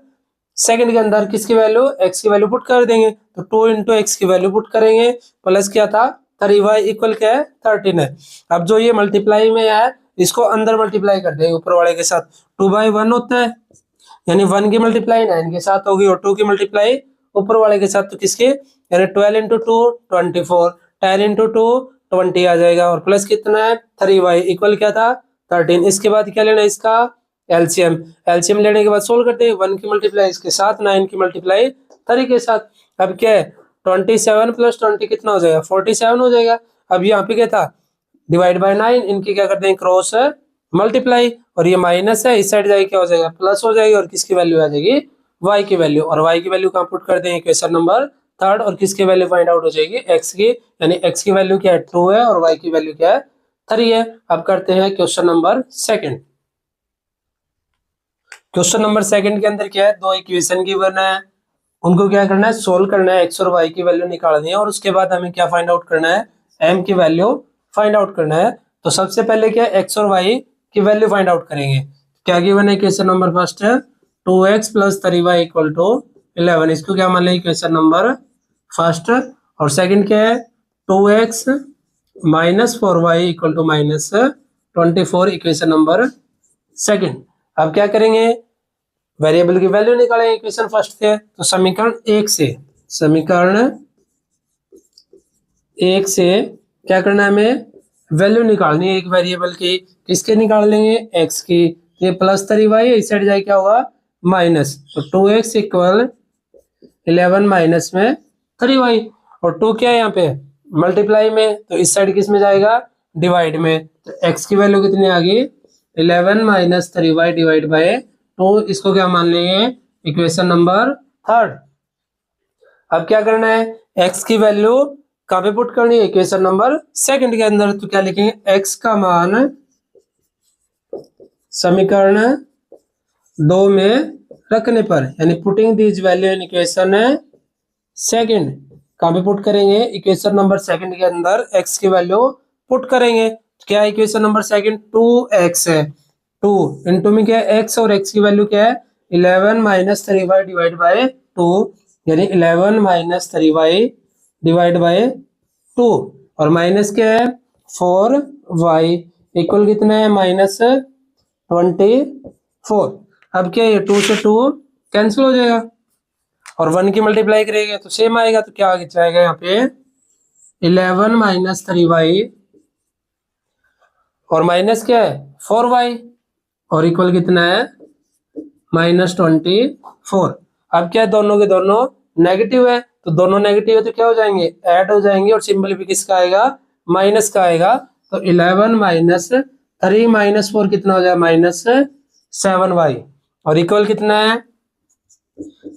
सेकंड के अंदर किसकी वैल्यू एक्स की वैल्यू पुट कर देंगे। तो 2 इंटू एक्स की वैल्यू पुट करेंगे प्लस क्या था 3y इक्वल क्या है 13 है। अब जो ये मल्टीप्लाई में है इसको अंदर मल्टीप्लाई कर देंगे ऊपर वाले के साथ। 2/1 होता है यानी 1 की मल्टीप्लाई 9 के साथ होगी और 2 की मल्टीप्लाई ऊपर वाले के साथ तो किसके यानी 12 इंटू 2 24 10 इंटू 2 20 आ जाएगा और प्लस कितना है 3y इक्वल क्या था 13। इसके बाद क्या लेना है इसका एलसीएम। एलसीएम लेने के बाद सोल्व करते हैं 1 की मल्टीप्लाई इसके साथ 9 की मल्टीप्लाई 3 के साथ। अब क्या है 27 प्लस 20 कितना हो जाएगा 47 हो जाएगा। अब यहाँ पे क्या था डिवाइड बाय 9 इनकी क्या करते हैं क्रॉस मल्टीप्लाई और ये माइनस है इस साइड जाएगी क्या हो जाएगा प्लस हो जाएगी और किसकी वैल्यू आ जाएगी y की वैल्यू। और y की वैल्यू कहाँ पुट करते हैं इक्वेशन नंबर थर्ड और किसकी वैल्यू फाइंड आउट हो जाएगी x की। यानी x की वैल्यू क्या है 2 है और y की वैल्यू क्या है 3 है। अब करते हैं question number second. Question number second के अंदर क्या है दो इक्वेशन गिवन है उनको क्या करना है सोल्व करना है x और y की वैल्यू निकालनी है और उसके बाद हमें क्या फाइंड आउट करना है m की वैल्यू फाइंड आउट करना है। तो सबसे पहले क्या x और y की वैल्यू फाइंड आउट करेंगे। क्या गिवन है इक्वेशन नंबर फर्स्ट है 2x plus 3y equal to 11। इसको क्या मान लें इक्वेशन नंबर फर्स्ट और सेकंड क्या है 2x minus 4y equal to minus 24 equation number second. अब क्या करेंगे वेरिएबल की वैल्यू निकालेंगे इक्वेशन फर्स्ट से। तो समीकरण एक से क्या करना है हमें वैल्यू निकालनी है एक वेरिएबल की। किसके निकाल लेंगे x की। ये प्लस 3y है इस साइड जाए क्या होगा माइनस। तो 2x इक्वल 11 माइनस में 3y और 2 क्या है यहाँ पे मल्टीप्लाई में तो इस साइड किस में जाएगा डिवाइड में। तो x की वैल्यू कितनी आ गई 11 माइनस 3y डिवाइड बाय 2। इसको क्या मान लेंगे इक्वेशन नंबर थर्ड। अब क्या करना है x की वैल्यू कहाँ पे पुट करनी है इक्वेशन नंबर सेकंड के अंदर। तो क्या लिखेंगे x का मान समीकरण 2 में रखने पर यानी putting this value in equation second. कहाँ पे पुट करेंगे इक्वेशन नंबर सेकंड के अंदर x की वैल्यू पुट करेंगे। क्या इक्वेशन नंबर सेकंड 2x है 2 इंटू में क्या है x और x की वैल्यू क्या है 11 माइनस 3y डिवाइड बाय 2 यानी 11 माइनस 3y डिवाइड बाय 2 और माइनस क्या है 4y इक्वल कितना है माइनस 24। अब क्या है 2 से 2 कैंसिल हो जाएगा और 1 की मल्टीप्लाई करेंगे तो सेम आएगा। तो क्या आगे जाएगा यहाँ पे 11 माइनस 3y और माइनस क्या है 4y और इक्वल कितना है माइनस 24। अब क्या है दोनों के दोनों नेगेटिव है तो दोनों नेगेटिव है तो क्या हो जाएंगे ऐड हो जाएंगे और सिंबल भी किसका आएगा माइनस का आएगा। तो 11 माइनस 3 माइनस 4 कितना हो जाएगा माइनस 7y और इक्वल कितना है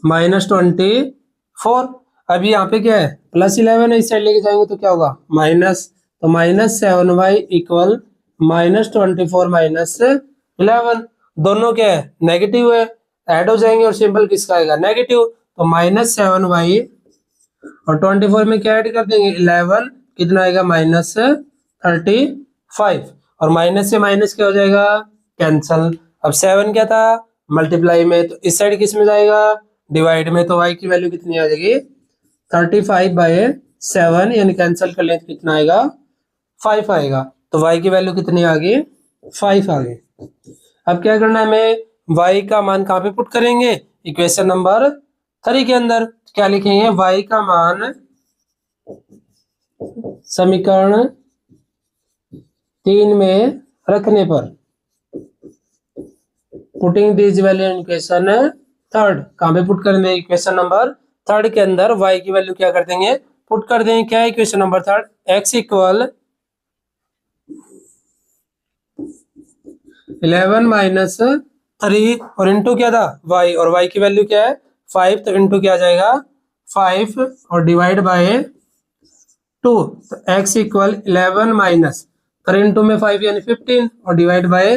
माइनस 24। अभी यहाँ पे क्या है प्लस 11 है इस साइड लेके जाएंगे तो क्या होगा माइनस। तो minus 7y equal minus 24 minus 11 दोनों क्या है नेगेटिव है ऐड हो जाएंगे और सिंबल किसका आएगा नेगेटिव। तो माइनस 7y और 24 में क्या ऐड कर देंगे 11 कितना आएगा माइनस 35 और माइनस से माइनस क्या हो जाएगा कैंसल। अब 7 क्या था मल्टीप्लाई में तो इस साइड किस में जाएगा डिवाइड में। तो y की वैल्यू कितनी आ जाएगी 35/7 यानी कैंसिल कर लें तो कितना आएगा 5 आएगा। तो y की वैल्यू कितनी आ गई 5 आ गई। अब क्या करना है हमें y का मान कहाँ पे पुट करेंगे इक्वेशन नंबर 3 के अंदर। क्या लिखेंगे y का मान समीकरण 3 में रखने पर putting this value in equation third. कहाँ पे पुट करेंगे? इक्वेशन नंबर थर्ड के अंदर y की वैल्यू क्या कर देंगे? पुट कर देंगे। क्या है equation number third? x equal 11 minus 3 और इंटू क्या था? y, और y की वैल्यू क्या है? 5, तो इंटू क्या आ जाएगा? 5 और डिवाइड बाय 2, तो x इक्वल 11 माइनस 3 इंटू में 5 यानी 15 और डिवाइड बाय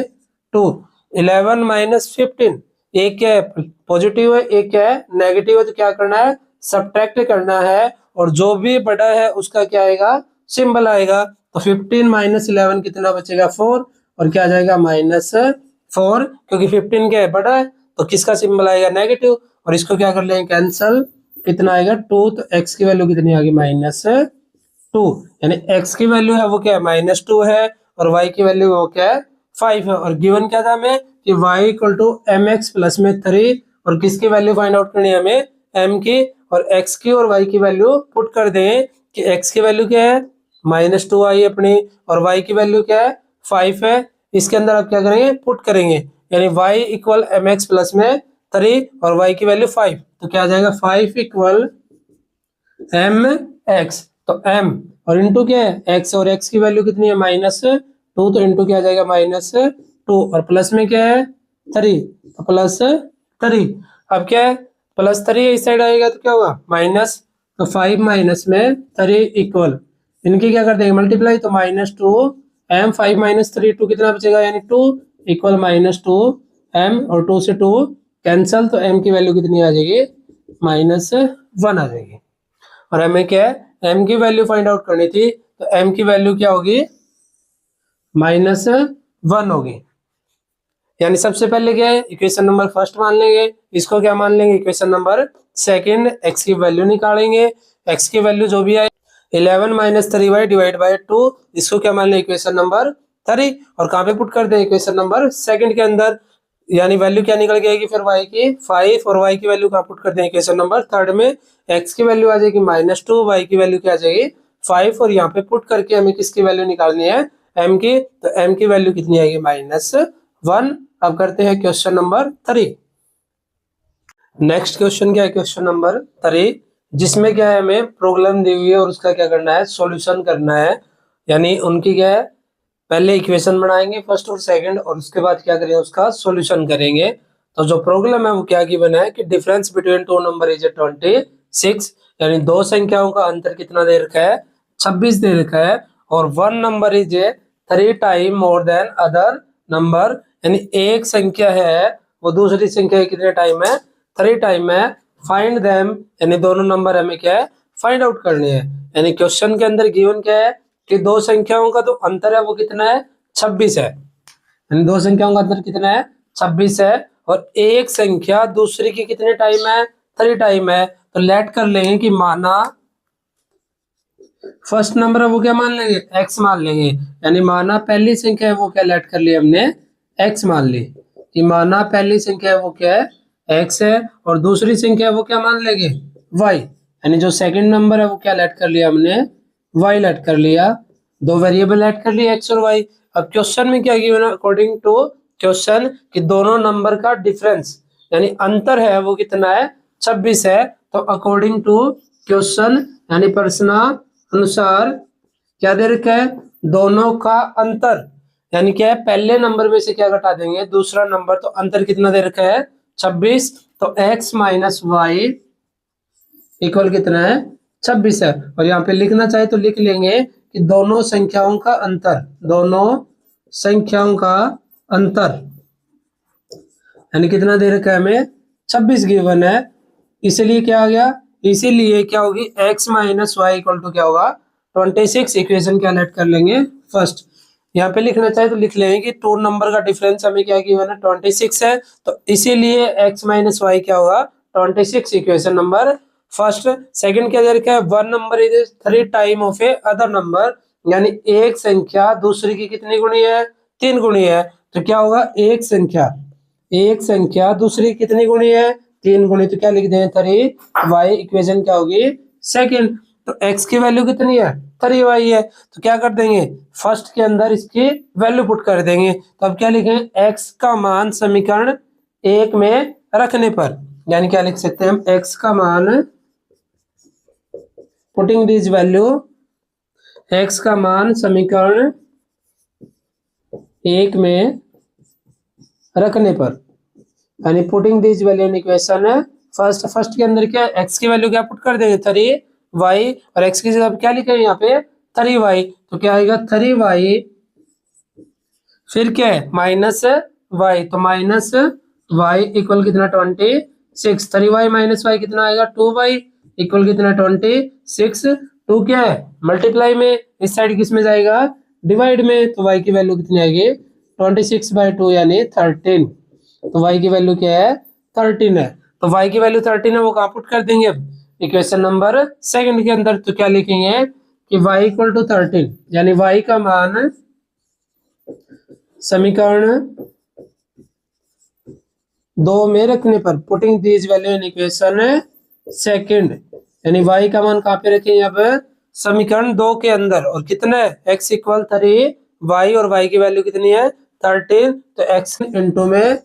2। 11 माइनस 15, एक क्या है? पॉजिटिव है, एक क्या है? नेगेटिव है। तो क्या करना है? सब्ट्रैक्ट करना है, और जो भी बड़ा है उसका क्या आएगा? सिंबल आएगा। तो 15 माइनस 11 कितना बचेगा? 4, और क्या आ जाएगा? -4, क्योंकि 15 क्या है? बड़ा है, तो किसका सिंबल आएगा? नेगेटिव। और इसको क्या कर लेंगे? कैंसल। कितना आएगा? 2, तो x की वैल्यू कितनी आ गई? -2, यानी x की वैल्यू है वो क्या है? -2 है, और y की वैल्यू वो क्या है? 5 है। और गिवन क्या था हमें? कि y equal to mx plus में 3, और किसकी वैल्यू फाइंड आउट करनी है हमें? m की, और x की और y की वैल्यू पुट कर दें कि x की वैल्यू क्या है? -2 आई अपनी, और y की वैल्यू क्या है? 5 है। इसके अंदर आप क्या करेंगे? पुट करेंगे, यानी y इक्वल mx प्लस में 3 और y की वैल्यू 5, तो क्या आ जाएगा? 5 इक्वल mx, तो m और इंटू क्या है? x, और x की वैल्यू कितनी है? -2, तो इंटू क्या आ जाएगा? -2, और प्लस में क्या है? 3, तो +3। अब क्या है? +3 इस साइड आएगा तो क्या होगा? माइनस, तो 5 माइनस में 3 इक्वल, इनकी क्या कर देंगे? मल्टीप्लाई, तो -2 m, 5 माइनस 3 2 कितना बचेगा? यानी 2 इक्वल -2 m, और 2 से 2 कैंसल, तो m की वैल्यू कितनी आ जाएगी? -1 आ जाएगी। और हमें क्या है? m की वैल्यू फाइंड आउट करनी थी, तो m की वैल्यू क्या होगी? -1 होगी। यानी सबसे पहले क्या है? इक्वेशन नंबर फर्स्ट मान लेंगे, इसको क्या मान लेंगे? Equation number second. x की वैल्यू निकालेंगे, x की वैल्यू जो भी आए 11 माइनस 3y डिवाइड बाई 2, इसको क्या मान लें? इक्वेशन नंबर 3, और कहाँ पे पुट कर दें? इक्वेशन नंबर सेकंड के अंदर, यानी वैल्यू क्या निकल के आएगी फिर? y की 5, और y की वैल्यू कहाँ पुट कर दें? इक्वेशन नंबर थर्ड में। x की वैल्यू आ जाएगी -2, y की वैल्यू क्या आ जाएगी? 5, और यहाँ पे पुट करके हमें किसकी वैल्यू निकालनी है? m की, तो m की वैल्यू कितनी आएगी? -1। अब करते हैं क्वेश्चन नंबर 3। नेक्स्ट क्वेश्चन क्या है? क्वेश्चन नंबर 3, जिसमें क्या है? हमें प्रॉब्लम दी हुई है और उसका क्या करना है? सॉल्यूशन करना है। यानी उनकी क्या है? पहले इक्वेशन बनाएंगे फर्स्ट और सेकंड, और उसके बाद क्या करेंगे? उसका सॉल्यूशन करेंगे। तो जो प्रॉब्लम है वो क्या गिवन है कि difference between two number is 26, यानी दो संख्याओं का अंतर कितना दे रखा है? 26 दे रखा है। और one number is 3 time more than other number, यानी एक संख्या है वो दूसरी संख्या के कितने टाइम है? 3 टाइम है। फाइंड देम, यानी दोनों नंबर हमें क्या है? फाइंड आउट करने हैं। यानी क्वेश्चन के अंदर गिवन क्या है कि दो संख्याओं का जो अंतर है वो कितना है? 26 है। यानी दो संख्याओं का अंतर कितना है? 26 है। और एक संख्या दूसरी की कितने टाइम है? 3 टाइम है। तो लेट कर लेंगे कि माना फर्स्ट नंबर है वो क्या मान लेंगे? x मान लेंगे। यानी माना पहली संख्या है वो क्या लेट कर ली हमने? x मान ली। कि माना पहली संख्या है वो क्या है? x है, और दूसरी संख्या है वो क्या मान लेंगे? y। यानी जो सेकंड नंबर है वो क्या लेट कर लिया हमने? y लेट कर लिया। दो वेरिएबल लेट कर लिए x और y। अब क्वेश्चन में क्या गिवन है? अकॉर्डिंग टू क्वेश्चन कि दोनों नंबर का डिफरेंस, यानी अंतर है वो कितना है? 26 है। तो अकॉर्डिंग टू क्वेश्चन, यानी प्रश्न अनुसार क्या दे रखा है? दोनों का अंतर, यानी क्या है? पहले नंबर में से क्या घटा देंगे? दूसरा नंबर। तो अंतर कितना दे रखा है? 26। तो x माइनस वाई इक्वल कितना है? 26 है। और यहाँ पे लिखना चाहे तो लिख लेंगे कि दोनों संख्याओं का अंतर, दोनों संख्याओं का अंतर, यानी कितना दे रखा है हमें? 26 गिवन है। इसलिए क्या आ गया? इसीलिए क्या होगी? x minus y equal to क्या होगा? 26। इक्वेशन क्या लेट कर लेंगे? फर्स्ट। यहाँ पे लिखना चाहे तो लिख लेंगे कि टू नंबर का डिफरेंस हमें क्या गिवन है? 26 है। तो इसीलिए x माइनस वाई क्या होगा? 26। Equation number first. सेकंड क्या दे रखा है? One number is 3 time of A other number, यानी एक संख्या दूसरी की कितनी गुणी है? 3 गुणी है। तो क्या होगा? एक संख्या दूसरी कितनी गुणी है? 3 गुणी। तो क्या लिख दें? 3y। इक्वेशन क्या होगी? सेकंड। तो x की वैल्यू कितनी है? 3y है। तो क्या कर देंगे? फर्स्ट के अंदर इसकी वैल्यू पुट कर देंगे। तो अब क्या लिखें? x का मान समीकरण 1 में रखने पर, यानी क्या लिख सकते हैं हम, x का मान, पुटिंग दिस वैल्यू, x का मान समीकरण 1 में रखने पर, यानी putting this value in equation first के अंदर क्या, x की वैल्यू क्या पुट कर देंगे 3y, और x की जगह क्या लिखेंगे यहाँ पे 3y, तो क्या आएगा 3y, फिर क्या है माइनस y, तो माइनस y इक्वल कितना 26, 3y माइनस y कितना आएगा 2y इक्वल कितना 26, 2 क्या है मल्टीप्लाई में, इस साइड किस में जाएगा डिवाइड में, तो y की वैल्यू कितनी आएगी 26/2 यानी 13, तो y की वैल्यू क्या है 13 है, तो y की वैल्यू 13 है, वो कहाँ पुट कर देंगे अब इक्वेशन नंबर 2 के अंदर, तो क्या लिखेंगे कि y इक्वल टू 13, यानी y का मान समीकरण 2 में रखने पर, putting this value in equation 2, यानी y का मान कहाँ पे रखेंगे अब समीकरण 2 के अंदर, और कितना है x इक्वल 3y, और y की वैल्यू कितनी है 13, तो x इंटू में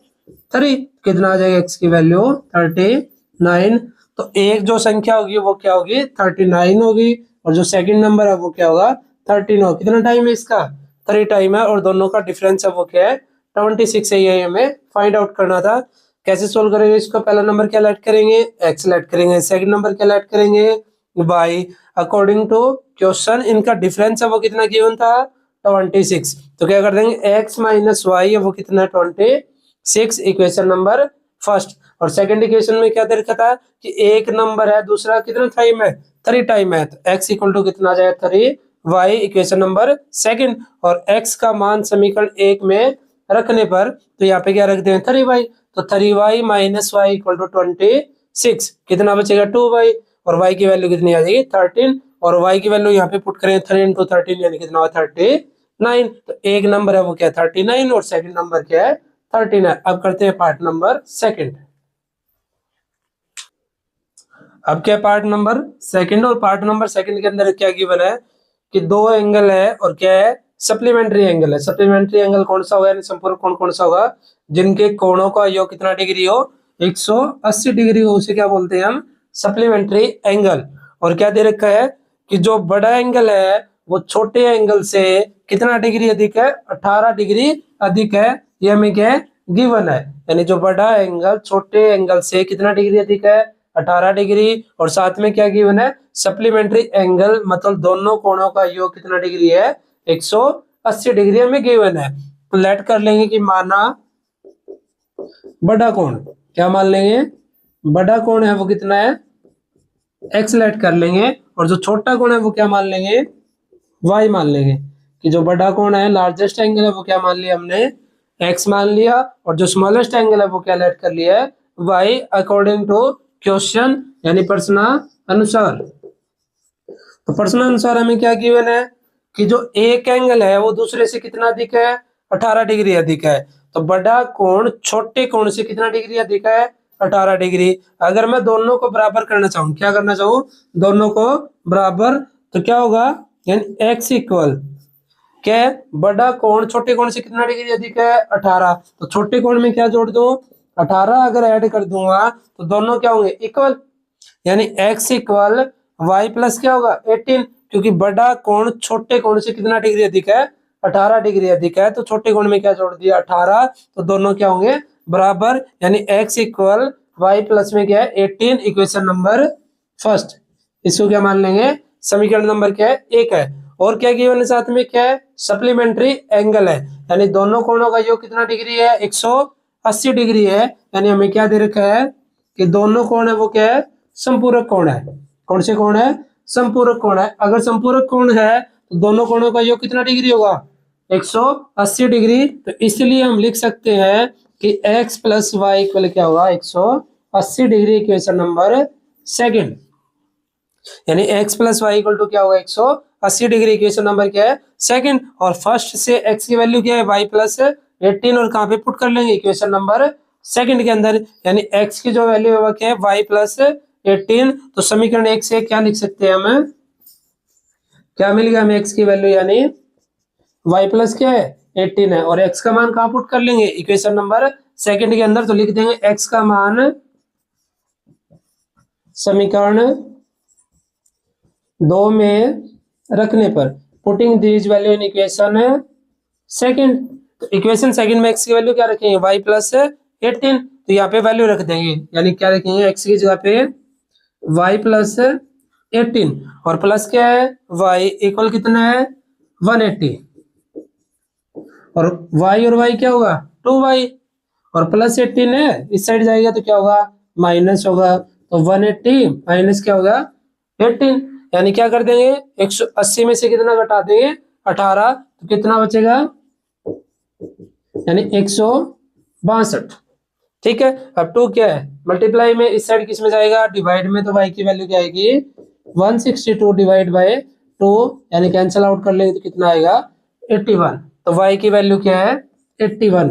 3 कितना आ जाएगा, x की वैल्यू 39, तो एक जो संख्या होगी वो क्या होगी 39 होगी, और जो सेकंड नंबर है वो क्या होगा 13 होगा। कितना टाइम है इसका 3 टाइम है, और दोनों का डिफरेंस है वो क्या है 26 है, ये हमें फाइंड आउट करना था। कैसे सोल्व करेंगे इसको, पहला नंबर क्या लेट करेंगे x लेट करेंगे, सेकंड नंबर क्या लेट करेंगे y, अकॉर्डिंग टू क्वेश्चन इनका डिफरेंस है वो कितना गिवन था 26, तो क्या कर देंगे x माइनस वाई है वो कितना 26, इक्वेशन नंबर फर्स्ट, और सेकंड इक्वेशन में क्या दे रखा था कि एक नंबर है, दूसरा कितना टाइम है 3 टाइम है, तो x इक्वल टू कितना आ जाएगा 3y, इक्वेशन नंबर सेकंड, और x का मान समीकरण 1 में रखने पर, तो यहाँ पे क्या रख देंगे 3y, तो 3y minus y equal to 26, कितना बचेगा 2y, और y की वैल्यू कितनी आ जाएगी 13, और y की वैल्यू यहाँ पे पुट करें 3 इंटू 13 यानी कितना हुआ 39, तो एक नंबर है वो क्या 39, और सेकंड नंबर क्या है 13 है। अब करते हैं पार्ट नंबर सेकंड। अब क्या पार्ट नंबर सेकंड, और पार्ट नंबर सेकंड के अंदर क्या गिवन है कि दो एंगल है, और क्या है सप्लीमेंट्री एंगल है। सप्लीमेंट्री एंगल कौन सा होगा, यानी संपूरक कोण कौन सा होगा, जिनके कोणों का योग कितना डिग्री हो 180 डिग्री हो, उसे क्या बोलते हैं हम सप्लीमेंट्री एंगल। और क्या दे रखा है कि जो बड़ा एंगल है वो छोटे एंगल से कितना डिग्री अधिक है 18 डिग्री अधिक है, ये हमें क्या गिवन है, यानी जो बड़ा एंगल छोटे एंगल से कितना डिग्री अधिक है 18 डिग्री, और साथ में क्या गिवन है सप्लीमेंट्री एंगल, मतलब दोनों कोणों का योग कितना डिग्री है 180 डिग्री हमें गिवन है। तो लेट कर लेंगे कि माना बड़ा कोण, क्या मान लेंगे बड़ा कोण है वो कितना है x लेट कर लेंगे, और जो छोटा कोण है वो क्या मान लेंगे y मान लेंगे, कि जो बड़ा कोण है लार्जेस्ट एंगल है वो क्या मान लिया हमने x मान लिया, और जो स्मॉलेस्ट एंगल है वो क्या लेट कर लिया है y, अकॉर्डिंग टू क्वेश्चन यानी प्रश्न अनुसार। तो प्रश्न अनुसार हमें क्या गिवन है कि जो एक एंगल है वो दूसरे से कितना अधिक है 18 डिग्री अधिक है, तो बड़ा कोण छोटे कोण से कितना डिग्री अधिक है 18 डिग्री। अगर मैं दोनों को बराबर करना चाहूँ, क्या करना चाहूँ दोनों को बराबर, तो क्या होगा यानी x इक्वल क्या बड़ा कोण छोटे कोण से कितना डिग्री अधिक है 18, तो छोटे कोण में क्या जोड़ दूं 18 अगर ऐड कर दूंगा तो दोनों क्या होंगे इक्वल, यानी x इक्वल y प्लस क्या होगा 18, क्योंकि बड़ा कोण छोटे कोण से कितना डिग्री अधिक है 18 डिग्री अधिक है, तो छोटे कोण में क्या जोड़ दिया 18, तो दोनों क्या होंगे बराबर, यानी x इक्वल y प्लस में क्या है 18, इक्वेशन नंबर फर्स्ट। इसको क्या मान लेंगे समीकरण नंबर क्या है 1 है। और क्या गिवन है साथ में क्या है सप्लीमेंट्री एंगल है, यानी दोनों कोणों का योग कितना डिग्री है 180 डिग्री है, यानी हमें क्या दे रखा है कि दोनों कोण है वो क्या है संपूरक कोण है। कौन से कोण है संपूरक कोण है। अगर संपूरक कोण है तो दोनों कोणों का योग कितना डिग्री होगा 180 डिग्री, तो इसलिए हम लिख सकते हैं कि x प्लस वाई इक्वल क्या होगा 180 डिग्री, इक्वेशन नंबर सेकंड, यानी x plus y equal to क्या होगा 180 डिग्री, इक्वेशन नंबर क्या है सेकंड। और फर्स्ट से x की वैल्यू क्या है y प्लस 18, और कहाँ पे पुट कर लेंगे इक्वेशन नंबर सेकंड के अंदर, यानी x की जो वैल्यू है वो क्या है y प्लस 18, तो समीकरण 1 से क्या लिख सकते हैं हम, क्या मिल गया हमें x की वैल्यू यानी y प्लस क्या है 18 है, और x का मान कहाँ पुट कर लेंगे इक्वेशन नंबर सेकंड के अंदर, तो लिख देंगे x का मान समीकरण 2 में रखने पर, putting these value in equation second, तो इक्वेशन सेकंड में x की वैल्यू क्या रखेंगे, y प्लस 18, तो यहाँ पे वैल्यू रख देंगे, यानी क्या रखेंगे, x की जगह पे y प्लस 18 और प्लस क्या है, y इक्वल कितना है 180, और y और y क्या होगा 2y, और प्लस 18 है इस साइड जाएगा तो क्या होगा माइनस होगा, तो 180 माइनस क्या होगा 18, यानी क्या कर देंगे 180 में से कितना घटा देंगे 18, तो कितना बचेगा, यानी 162। ठीक है, अब 2 क्या है, मल्टीप्लाई में इस साइड किस में जाएगा, डिवाइड में, तो y की वैल्यू क्या आएगी 162 डिवाइड बाय 2, यानी कैंसिल आउट कर लेंगे तो कितना आएगा 81, तो y की वैल्यू क्या है 81,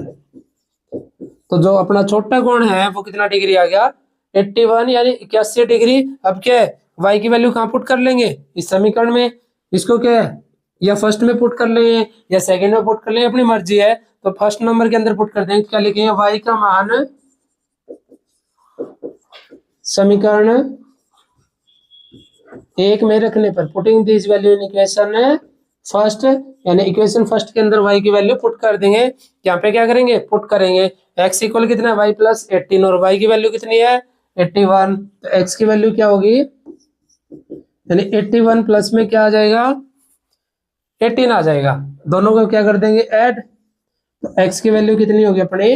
तो जो अपना छोटा कोण है वो कितना डिग्री आ गया 81, यानी 81 डिग्री। अब क्या है, y की वैल्यू कहाँ पुट कर लेंगे, इस समीकरण में, इसको क्या है या फर्स्ट में पुट कर लेंगे या सेकंड में पुट कर लेंगे, अपनी मर्जी है, तो फर्स्ट नंबर के अंदर पुट कर देंगे, क्या लिखेंगे y का मान समीकरण 1 में रखने पर, putting this value in equation first, यानी इक्वेशन फर्स्ट के अंदर y की वैल्यू पुट कर देंगे, यहाँ पे क्या करेंगे पुट करेंगे, x इक्वल कितना है y प्लस 18 और y की वैल्यू कितनी है 81, तो x की वैल्यू क्या होगी, यानी 81 प्लस में क्या आ जाएगा 18 आ जाएगा, दोनों को क्या कर देंगे ऐड, तो x की वैल्यू कितनी होगी अपनी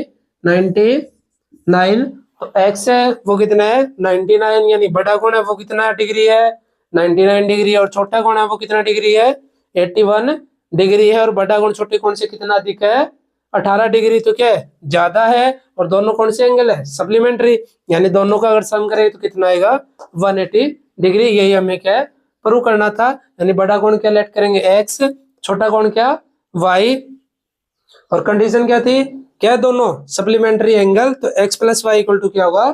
99, तो x है वो कितना है 99, यानी बड़ा कोण है वो कितना डिग्री है 99 डिग्री, और छोटा कोण है वो कितना डिग्री है 81 डिग्री है, और बड़ा कोण छोटे कोण से कितना अधिक है 18 डिग्री, तो क्या है ज्यादा है, और दोनों कौन से एंगल है सप्लीमेंट्री, यानी दोनों का अगर सम करें तो कितना आएगा 180 डिग्री, यही हमें क्या है प्रूव करना था, यानी बड़ा कोण क्या लेट करेंगे x, छोटा कोण क्या y, और कंडीशन क्या थी, क्या दोनों सप्लीमेंट्री एंगल, तो x plus y equal to क्या होगा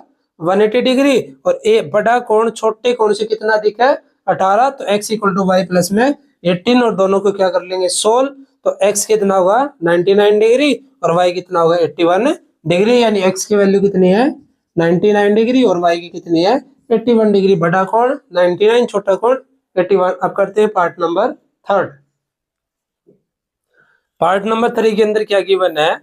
180 डिग्री, और ए बड़ा कोण छोटे कोण से कितना अधिक है 18, तो x equal to y plus में 18, और दोनों को क्या कर लेंगे सोल्व, तो x कितना होगा 99 डिग्री और y कितना होगा 81 डिग्री, यानी x की वैल्यू कितनी है 99 डिग्री और y की कितनी है 81 डिग्री, बड़ा कोण 99, छोटा कोण 81। अब करते हैं पार्ट नंबर 3। पार्ट नंबर 3 के अंदर क्या गिवन है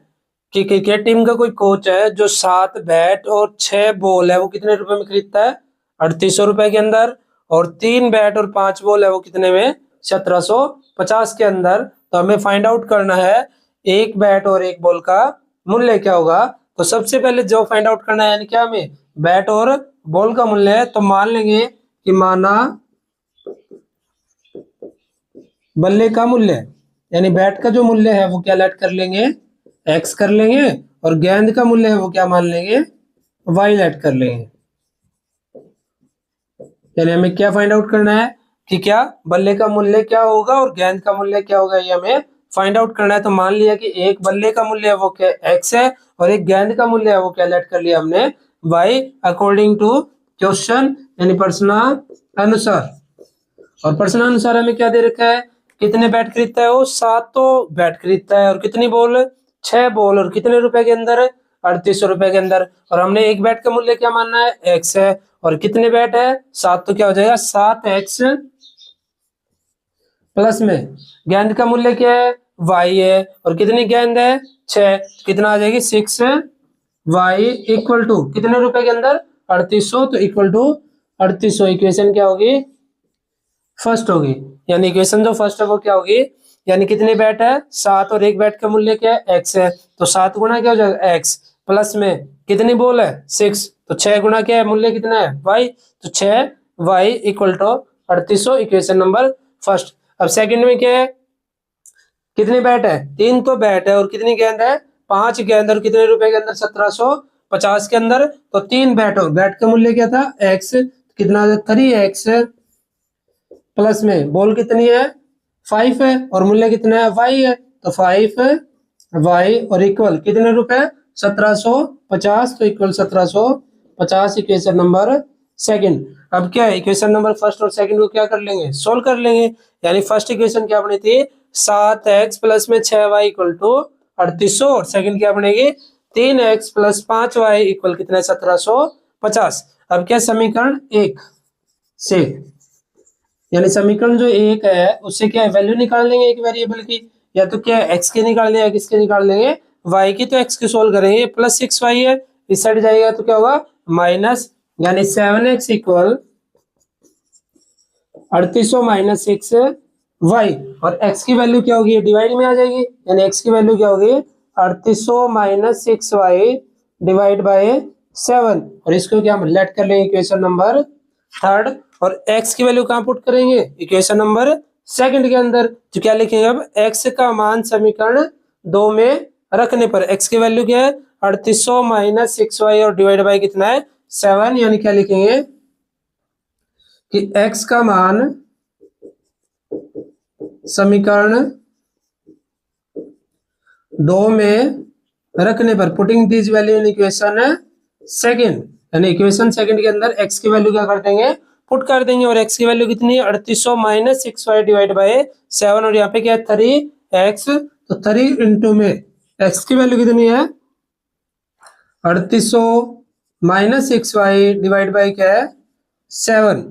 कि क्रिकेट टीम का कोई कोच है जो 7 बैट और 6 बॉल है वो कितने रुपए में खरीदता है 3800 रुपए के अंदर, और 3 बैट और 5 बॉल है वो कितने में 1750 के अंदर, तो हमें फाइंड आउट करना है एक बैट और एक बॉल का मूल्य क्या होगा। तो सबसे पहले जो फाइंड आउट करना है, यानी क्या हमें बैट और बॉल का मूल्य है, तो मान लेंगे कि माना बल्ले का मूल्य, यानी बैट का जो मूल्य है वो क्या लेट कर लेंगे x कर लेंगे, और गेंद का मूल्य है वो क्या मान लेंगे y लेट कर लेंगे, यानी हमें क्या फाइंड आउट करना है कि क्या बल्ले का मूल्य क्या होगा और गेंद का मूल्य क्या होगा, ये हमें फाइंड आउट करना है। तो मान लिया कि एक बल्ले का मूल्य है वो क्या x है, और एक गेंद का मूल्य है वो क्या लेट कर लिया हमने y, अकॉर्डिंग टू क्वेश्चन, यानी प्रश्न अनुसार, और प्रश्न अनुसार हमें क्या दे रखा है, कितने बैट खरीदता है वो 7 बैट खरीदता है, और कितनी बॉल 6 बॉल, और कितने रुपए के अंदर 3800 रुपए के अंदर, और हमने एक बैट का मूल्य क्या मानना है x है, और कितने बैट है 7, तो क्या हो जाएगा 7x प्लस में गेंद का मूल्य क्या है y है, और कितनी गेंद है 6, कितना आ जाएगी 6y इक्वल टू कितने रुपए के अंदर 3800, तो इक्वल टू 3800, इक्वेशन क्या होगी फर्स्ट होगी, यानी इक्वेशन जो फर्स्ट है वो क्या होगी, यानी कितने बैट है 7 और एक बैट का मूल्य क्या है x है, तो 7 गुना क्या हो जाएगा x, प्लस में कितनी बॉल है 6, तो 6 गुना क्या है मूल्य कितना है y, तो 6y equal to 3800, equation number first. अब सेकंड में क्या है, कितने बैट है 3 तो बैट है, और कितनी गेंद है 5 गेंद, और कितने रुपए के अंदर 1750 के अंदर, तो 3 बैट, और बैट का मूल्य क्या था x, कितना 3x प्लस में बॉल कितनी है 5 है, और मूल्य कितना है y है, तो 5y और इक्वल कितने रुपए 1750, तो इक्वल 1750, इक्वेशन नंबर सेकंड। अब क्या है इक्वेशन नंबर फर्स्ट और सेकंड को क्या कर लेंगे सोल्व कर लेंगे, यानी फर्स्ट इक्वेशन क्या बनी थी 7x प्लस में 6y इक्वल टू 3800, और सेकंड क्या बनेगी 3x प्लस 5y इक्वल कितना है 1750। अब क्या समीकरण 1 से, यानी समीकरण जो 1 है उससे क्या वैल्यू निकाल लेंगे एक वेरिएबल की, या तो क्या x के निकाल लेंगे या किसके निकाल लेंगे, y की। तो x की सोल्व करेंगे, प्लस 6y है, इस साइड जाएगा तो क्या होगा माइनस, यानी 7x इक्वल 3800 माइनस 6y, और x की वैल्यू क्या होगी, डिवाइड में आ जाएगी, यानी x की वैल्यू क्या होगी 3800 माइनस 6y डिवाइड बाय 7, और इसको क्या हम लेट कर लेंगे इक्वेशन नंबर 3, और x की वैल्यू कहाँ पुट करेंगे, इक्वेशन नंबर 2 के अंदर। तो क्या लिखेंगे अब, x का मान समीकरण 2 में रखने पर x की वैल्यू क्या है 3800 माइनस 6y और डिवाइड बाय कितना है 7, यानी क्या लिखेंगे कि x का मान समीकरण 2 में रखने पर, putting this value in equation 2, यानी इक्वेशन 2 के अंदर x की वैल्यू क्या कर देंगे, पुट कर देंगे, और x की वैल्यू कितनी है 3800 माइनस 6y डिवाइड बाय 7, और यहाँ पे क्या है 3x, तो 3 इंटू में x की वैल्यू कितनी है 3800 माइनस 6y डिवाइड बाय क्या है 7,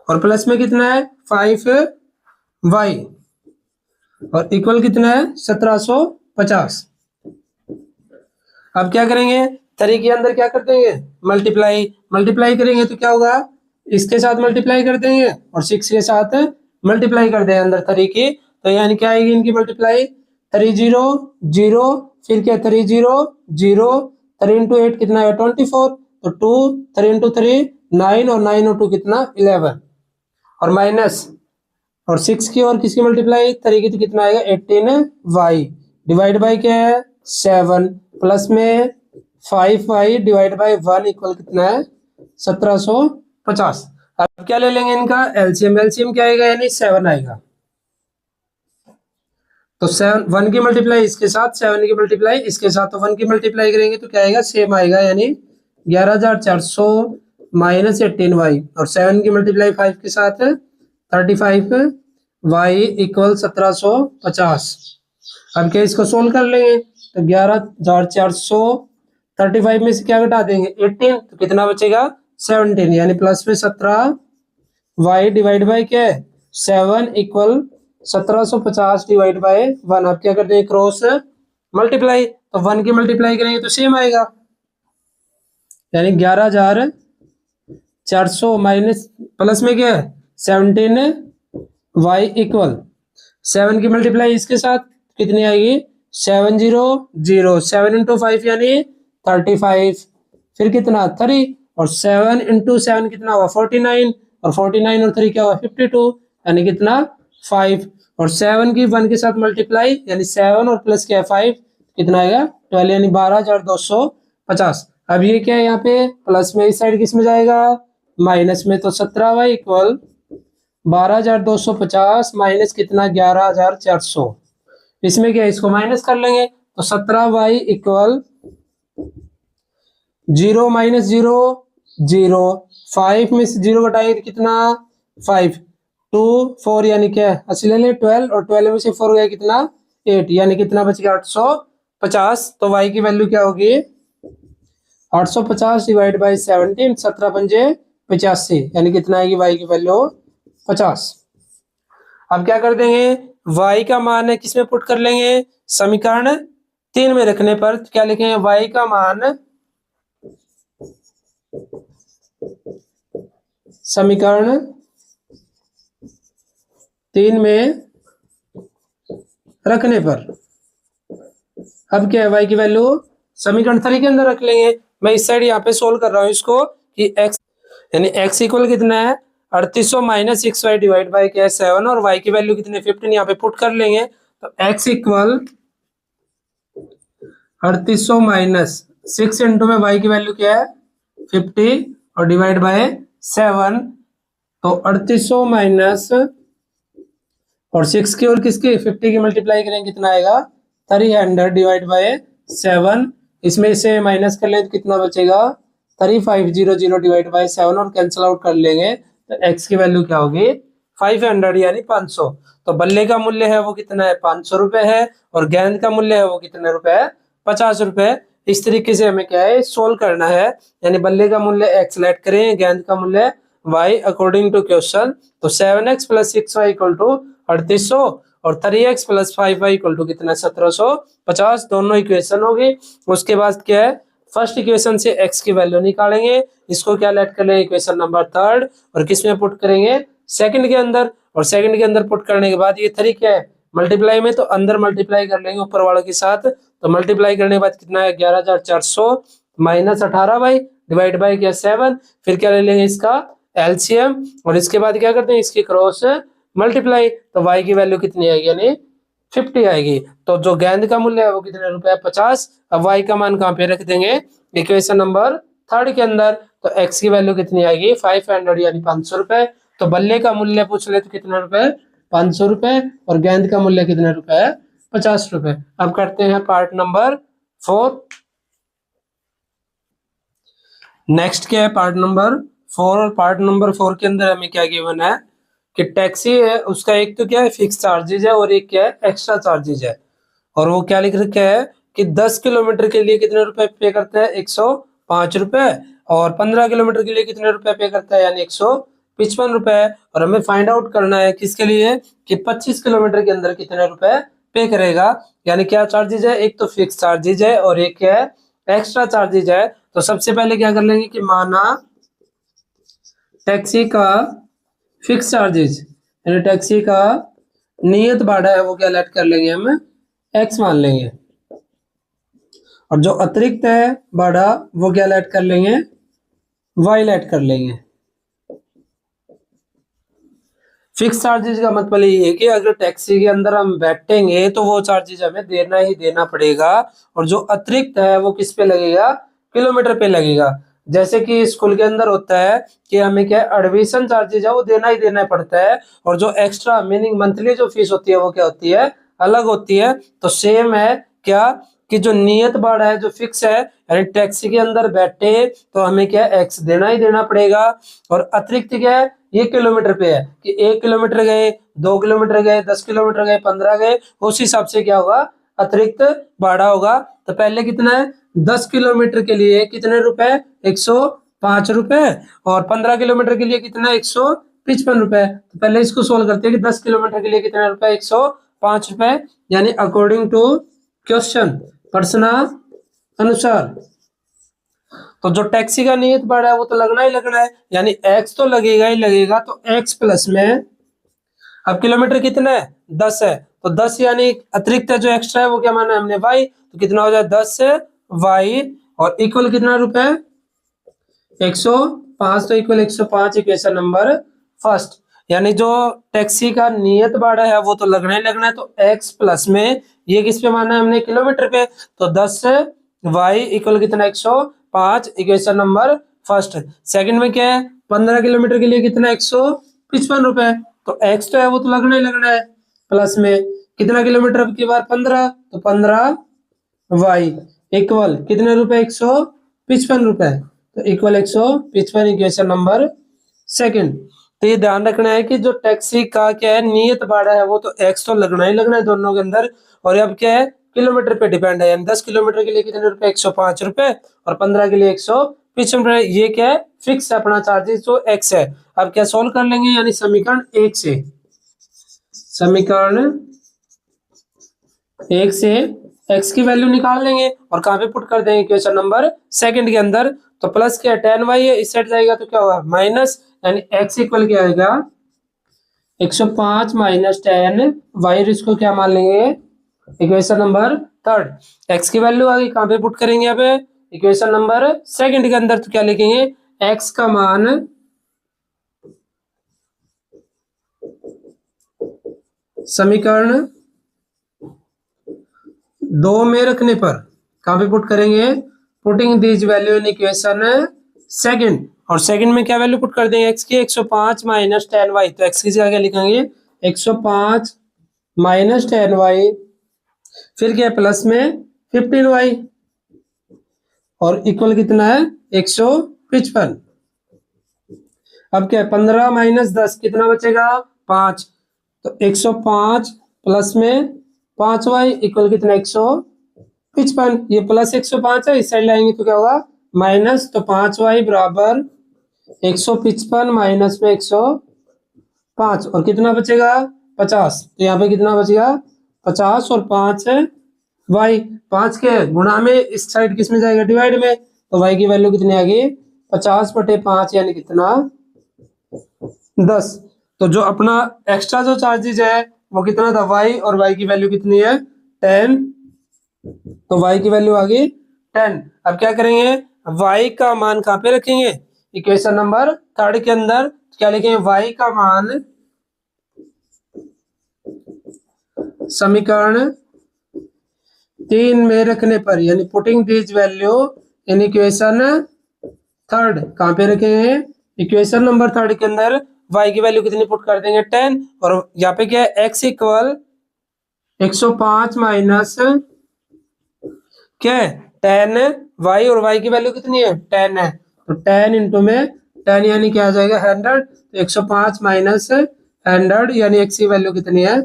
और प्लस में कितना है 5y, और इक्वल कितना है 1750। अब क्या करेंगे, 3 के अंदर क्या कर देंगे मल्टीप्लाई करेंगे, तो क्या होगा इसके साथ मल्टीप्लाई कर देंगे और 6 के साथ मल्टीप्लाई कर देंगे अंदर 3 की, तो यानी क्या आएगी इनकी मल्टीप्लाई 3 0 0, फिर क्या 3 0 0, 3 इंटू 8 कितना है 24, तो 2, 3 इंटू 3 9, और 9 और 2 कितना 11, और माइनस, और 6 की और किसकी मल्टीप्लाई 3 की, तो कितना आएगा 18y डिवाइड बाय क्या है 7, प्लस में 5y डिवाइड बाय 1 इक्वल कितना है 1750। अब क्या ले लेंगे इनका एलसीएम क्या आएगा, यानी 7 आएगा, तो 7 1 की मल्टीप्लाई इसके साथ, 7 की मल्टीप्लाई इसके साथ, तो 1 की मल्टीप्लाई करेंगे तो क्या आएगा सेम आएगा, यानी 11400 माइनस 18y, और 7 की मल्टीप्लाई 5 के साथ 35y इक्वल 1750। अब क्या इसको सोल्व कर लेंगे, तो 11400 35 में से क्या घटा देंगे 18, तो कितना बचेगा 17, यानी प्लस में 17y डिवाइड बाय क्या है 7 इक्वल 1750 डिवाइड बाय 1। अब क्या करते हैं क्रॉस मल्टीप्लाई, तो 1 की मल्टीप्लाई करेंगे तो सेम आएगा, यानी 11400 माइनस प्लस में क्या है 17y इक्वल 7 की मल्टीप्लाई इसके साथ कितनी आएगी 7 0 0, 7 इंटू 5 यानी 35, फिर कितना 3, और 7 इंटू 7 कितना हुआ 49, और 49 और 3 क्या हुआ 52, यानी कितना 5, और 7 की 1 के साथ मल्टीप्लाई, यानी 7 और प्लस क्या है 5, कितना आएगा 12, यानी 12250। अब ये क्या है यहाँ पे प्लस में इस साइड किस में जाएगा माइनस में, तो 17y इक्वल 12250 माइनस कितना 11400, इसमें क्या है इसको माइनस कर लेंगे, तो 17y इक्वल 0 माइनस 0 0, 5 में से 0 घटाएंगे तो कितना 5, 2 4 यानी क्या है 80 ले लें 12, और 12 में से 4 गया कितना 8, यानी कितना बच गया 850। तो y की वैल्यू क्या होगी 850 डिवाइड बाई 17, 17 पंजे 85, यानी कितना आएगी y की वैल्यू 50। अब क्या कर देंगे y का मान है किसमें पुट कर लेंगे समीकरण 3 में रखने पर, तो क्या लिखेंगे y का मान समीकरण 3 में रखने पर। अब क्या है y की वैल्यू समीकरण 3 के अंदर रख लेंगे। मैं इस साइड यहाँ पे सोल्व कर रहा हूँ इसको कि x यानी x इक्वल कितना है 3800 माइनस 6y डिवाइड बाई क्या है 7, और y की वैल्यू कितनी 15 यहाँ पे पुट कर लेंगे, तो x इक्वल 3800 माइनस 6 इंटू में y की वैल्यू क्या है 50 और डिवाइड बाय 7, तो 3800 माइनस और 6 की और किसकी 50 की मल्टीप्लाई करेंगे कितना आएगा 300 डिवाइड बाय 7, इसमें से माइनस कर लें तो कितना बचेगा 3500 डिवाइड बाय 7, और कैंसिल आउट कर लेंगे तो x की वैल्यू क्या होगी 500 यानी 500। तो बल्ले का मूल्य है वो कितना है 500 रुपए है, और गेंद का मूल्य है वो कितने रुपए है 50 रुपए। इस तरीके से हमें क्या है सोल्व करना है। यानी बल्ले का मूल्य x लेट करें, गेंद का मूल्य y अकॉर्डिंग टू क्वेश्चन। तो 7x plus 6y equal to 3800 और 3x plus 5y equal to कितना 1750, दोनों इक्वेशन होगी। उसके बाद क्या है फर्स्ट इक्वेशन से x की वैल्यू निकालेंगे, इसको क्या लेट कर लेंगे इक्वेशन नंबर थर्ड और किस में पुट करेंगे सेकंड के अंदर। और सेकंड के अंदर पुट करने के बाद ये 3 क्या है मल्टीप्लाई में, तो अंदर मल्टीप्लाई कर लेंगे ऊपर वालों के साथ। तो मल्टीप्लाई करने के बाद कितना है 11400 माइनस 18y डिवाइड बाई क्या 7। फिर क्या ले लेंगे इसका एलसीएम और इसके बाद क्या करते हैं इसकी क्रॉस मल्टीप्लाई। तो y की वैल्यू कितनी आएगी यानी 50 आएगी। तो जो गेंद का मूल्य है वो कितने रुपए 50। अब y का मान कहाँ पे रख देंगे इक्वेशन नंबर थर्ड के अंदर। तो x की वैल्यू कितनी आएगी 500 यानी 500 रुपए। तो बल्ले का मूल्य पूछ ले तो कितने रुपए 500 रुपए और गेंद का मूल्य कितने रुपए 50 रुपए। अब करते हैं पार्ट नंबर 4। नेक्स्ट क्या है पार्ट नंबर 4 और पार्ट नंबर 4 के अंदर हमें क्या गिवन है कि टैक्सी है उसका एक तो क्या है फिक्स चार्जेज है और एक क्या है एक्स्ट्रा चार्जेज है। और वो क्या लिख रखा है कि 10 किलोमीटर के लिए कितने रुपए पे करता है 105 रुपए और 15 किलोमीटर के लिए कितने रुपए पे करता है यानी 155 रुपए। और हमें फाइंड आउट करना है किसके लिए कि 25 किलोमीटर के अंदर कितने रुपए पे करेगा। यानी क्या चार्जेज है एक तो फिक्स चार्जेज है और एक क्या है एक्स्ट्रा चार्जेज है। तो सबसे पहले क्या कर लेंगे कि माना टैक्सी का फिक्स चार्जेज यानी टैक्सी का नियत भाड़ा है वो क्या लेट कर लेंगे हम x मान लेंगे और जो अतिरिक्त है भाड़ा वो क्या लेट कर लेंगे y लेट कर लेंगे। फिक्स चार्जेस का मतलब ये है कि अगर टैक्सी के अंदर हम बैठेंगे तो वो चार्जेस हमें देना ही देना पड़ेगा और जो अतिरिक्त है वो किस पे लगेगा किलोमीटर पे लगेगा। जैसे कि स्कूल के अंदर होता है कि हमें क्या एडमिशन चार्जेज है वो देना ही देना पड़ता है और जो एक्स्ट्रा मीनिंग मंथली जो फीस होती है वो क्या होती है अलग होती है। तो सेम है क्या कि जो नियत भाड़ा है जो फिक्स है यानी टैक्सी के अंदर बैठे तो हमें क्या एक्स देना ही देना पड़ेगा और अतिरिक्त क्या है ये किलोमीटर पे है कि 1 किलोमीटर गए 2 किलोमीटर गए 10 किलोमीटर गए 15 गए उस हिसाब से क्या होगा अतिरिक्त भाड़ा होगा। तो पहले कितना है 10 किलोमीटर के लिए कितने रुपए 105 रुपए और 15 किलोमीटर के लिए कितना 155 रुपए। तो पहले इसको सोल्व करते हैं कि 10 किलोमीटर के लिए कितने रुपए 105 रुपए यानी अकॉर्डिंग टू क्वेश्चन प्रश्न अनुसार। तो जो टैक्सी का नियत भाड़ा है वो तो लगना ही लगना है यानी x तो लगेगा ही लगेगा। तो x प्लस में अब किलोमीटर कितना है 10 है तो 10 यानी अतिरिक्त जो एक्स्ट्रा है वो क्या माना है हमने y। तो कितना हो जाए 10 से y और इक्वल कितना रुपए 105। तो इक्वल 105 इक्वेशन नंबर फर्स्ट। यानी जो टैक्सी का नियत भाड़ा है वो तो लगना ही लगना है। तो x प्लस में ये किस पे माना है हमने किलोमीटर पे। तो 10 से y इक्वल कितना 105 इक्वेशन नंबर फर्स्ट। सेकंड में क्या है 15 किलोमीटर के लिए कितना 155 रुपए। तो x तो है वो तो लगना ही लगना है प्लस में कितना किलोमीटर अब की बार 15 तो 15 y इक्वल कितने रुपए 155 रुपए। तो इक्वल 155 इक्वेशन नंबर सेकंड। तो ये ध्यान रखना है कि जो टैक्सी का क्या है नियत भाड़ा है वो तो x तो लगना ही लगना है दोनों के अंदर और अब क्या है किलोमीटर पे डिपेंड है यानी 10 किलोमीटर के लिए कितने रुपए 105 रुपए और 15 के लिए 155 रुपए। ये क्या है फिक्स है अपना चार्जेस जो x है। अब क्या सोल्व कर लेंगे यानी समीकरण 1 से समीकरण 1 से x की वैल्यू निकाल लेंगे और कहां पे पुट कर देंगे क्वेश्चन नंबर सेकंड के अंदर। तो प्लस क्या tan y है इस साइड जाएगा तो क्या होगा माइनस यानी x इक्वल क्या आएगा 105 माइनस tan y इसको क्या मान लेंगे इक्वेशन नंबर थर्ड। x की वैल्यू आ गई कहां पे पुट करेंगे अब इक्वेशन नंबर सेकंड के अंदर। तो क्या लिखेंगे x का मान समीकरण 2 में रखने पर कहां पे पुट करेंगे putting this value in equation second. और सेकंड में क्या वैल्यू पुट कर देंगे x की 105 माइनस tan y। तो x की जगह क्या लिखेंगे 105 माइनस tan y फिर क्या प्लस में 15y और इक्वल कितना है 155। अब क्या 15 माइनस 10 कितना बचेगा 5। तो 105 प्लस में 5y इक्वल कितना 55, ये प्लस 105 है, इस साइड लाएंगे तो क्या होगा माइनस, तो 5y बराबर 155 माइनस में 105 और कितना बचेगा 50, तो यहाँ पे कितना बचेगा 50 और 5 है y, 5 के गुणा में इस साइड किस में जाएगा डिवाइड में, तो y की वैल्यू कितनी आ गई 50/5 यानी कितना 10। तो जो अपना एक्स्ट्रा जो चार्जेज है वो कितना था y, और y की वैल्यू कितनी है 10, तो y की वैल्यू आ गई 10। अब क्या करेंगे y का मान कहाँ पे रखेंगे, इक्वेशन नंबर 3 के अंदर, क्या लिखेंगे y का मान समीकरण 3 में रखने पर, यानी putting this value in equation 3, कहाँ पे रखेंगे इक्वेशन नंबर 3 के अंदर y की वैल्यू कितनी पुट कर देंगे 10, और यहाँ पे क्या है x इक्वल 105 माइनस क्या है 10 y, और y की वैल्यू कितनी है 10 है, तो 10 इंटू में 10 यानी क्या आ जाएगा 100, तो 105 माइनस 100 यानी x की वैल्यू कितनी है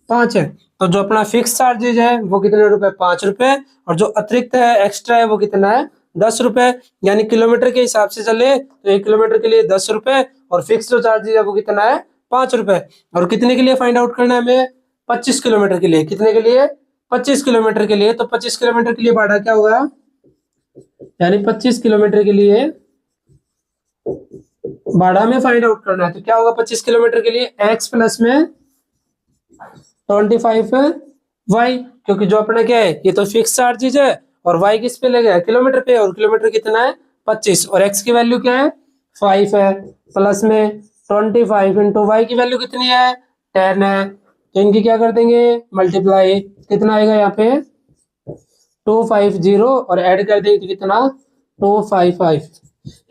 5 है। तो जो अपना फिक्स चार्जेज है वो कितने रुपए 5 रुपए, और जो अतिरिक्त है एक्स्ट्रा है वो कितना है 10 रुपए, यानी किलोमीटर के हिसाब से चले तो 1 किलोमीटर के लिए 10 रुपए, और फिक्स जो चार्जेज है वो कितना है 5 रुपए। और कितने के लिए फाइंड आउट करना है हमें 25 किलोमीटर के लिए, कितने के लिए 25 किलोमीटर के लिए, तो 25 किलोमीटर के लिए भाड़ा क्या होगा, यानी 25 किलोमीटर के लिए भाड़ा में फाइंड आउट करना है, तो क्या होगा 25 किलोमीटर के लिए x प्लस में 25y, क्योंकि जो अपना क्या है ये तो फिक्स चार्जेज है, और y किस पे लगेगा किलोमीटर पे, और किलोमीटर कितना है 25, और x की वैल्यू क्या है 5 है, प्लस में 25 इंटू y की वैल्यू कितनी है 10 है, तो इनकी क्या कर देंगे मल्टीप्लाई, कितना आएगा यहाँ पे 250 और ऐड कर देंगे तो कितना 255,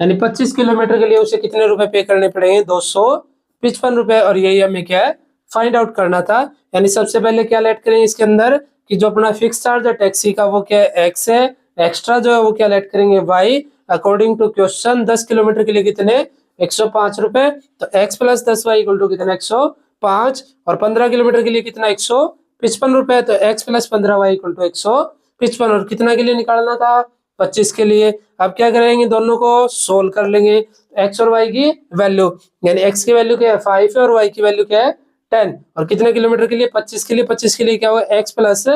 यानी 25 किलोमीटर के लिए उसे कितने रुपए पे करने पड़ेंगे 255 रुपए, और यही हमें क्या है फाइंड आउट करना था। यानी सबसे पहले क्या ऐड करेंगे इसके अंदर कि जो अपना फिक्स चार्ज है टैक्सी का वो क्या है x है, एक्स्ट्रा जो है वो क्या ऐड करेंगे y, according to question 10 kilometre के लिए कितने 105 रुपए, तो x plus 10y equal to कितना 105, और 15 किलोमीटर के लिए कितना 155 रुपए, तो x plus 15y equal to 155, और कितना के लिए निकालना था 25 के लिए। अब क्या करेंगे दोनों को सोल्व कर लेंगे, x और y की वैल्यू, यानी x की वैल्यू क्या है 5 है और y की वैल्यू क्या है 10, और कितने किलोमीटर के लिए 25 के लिए, 25 के लिए क्या होगा x प्लस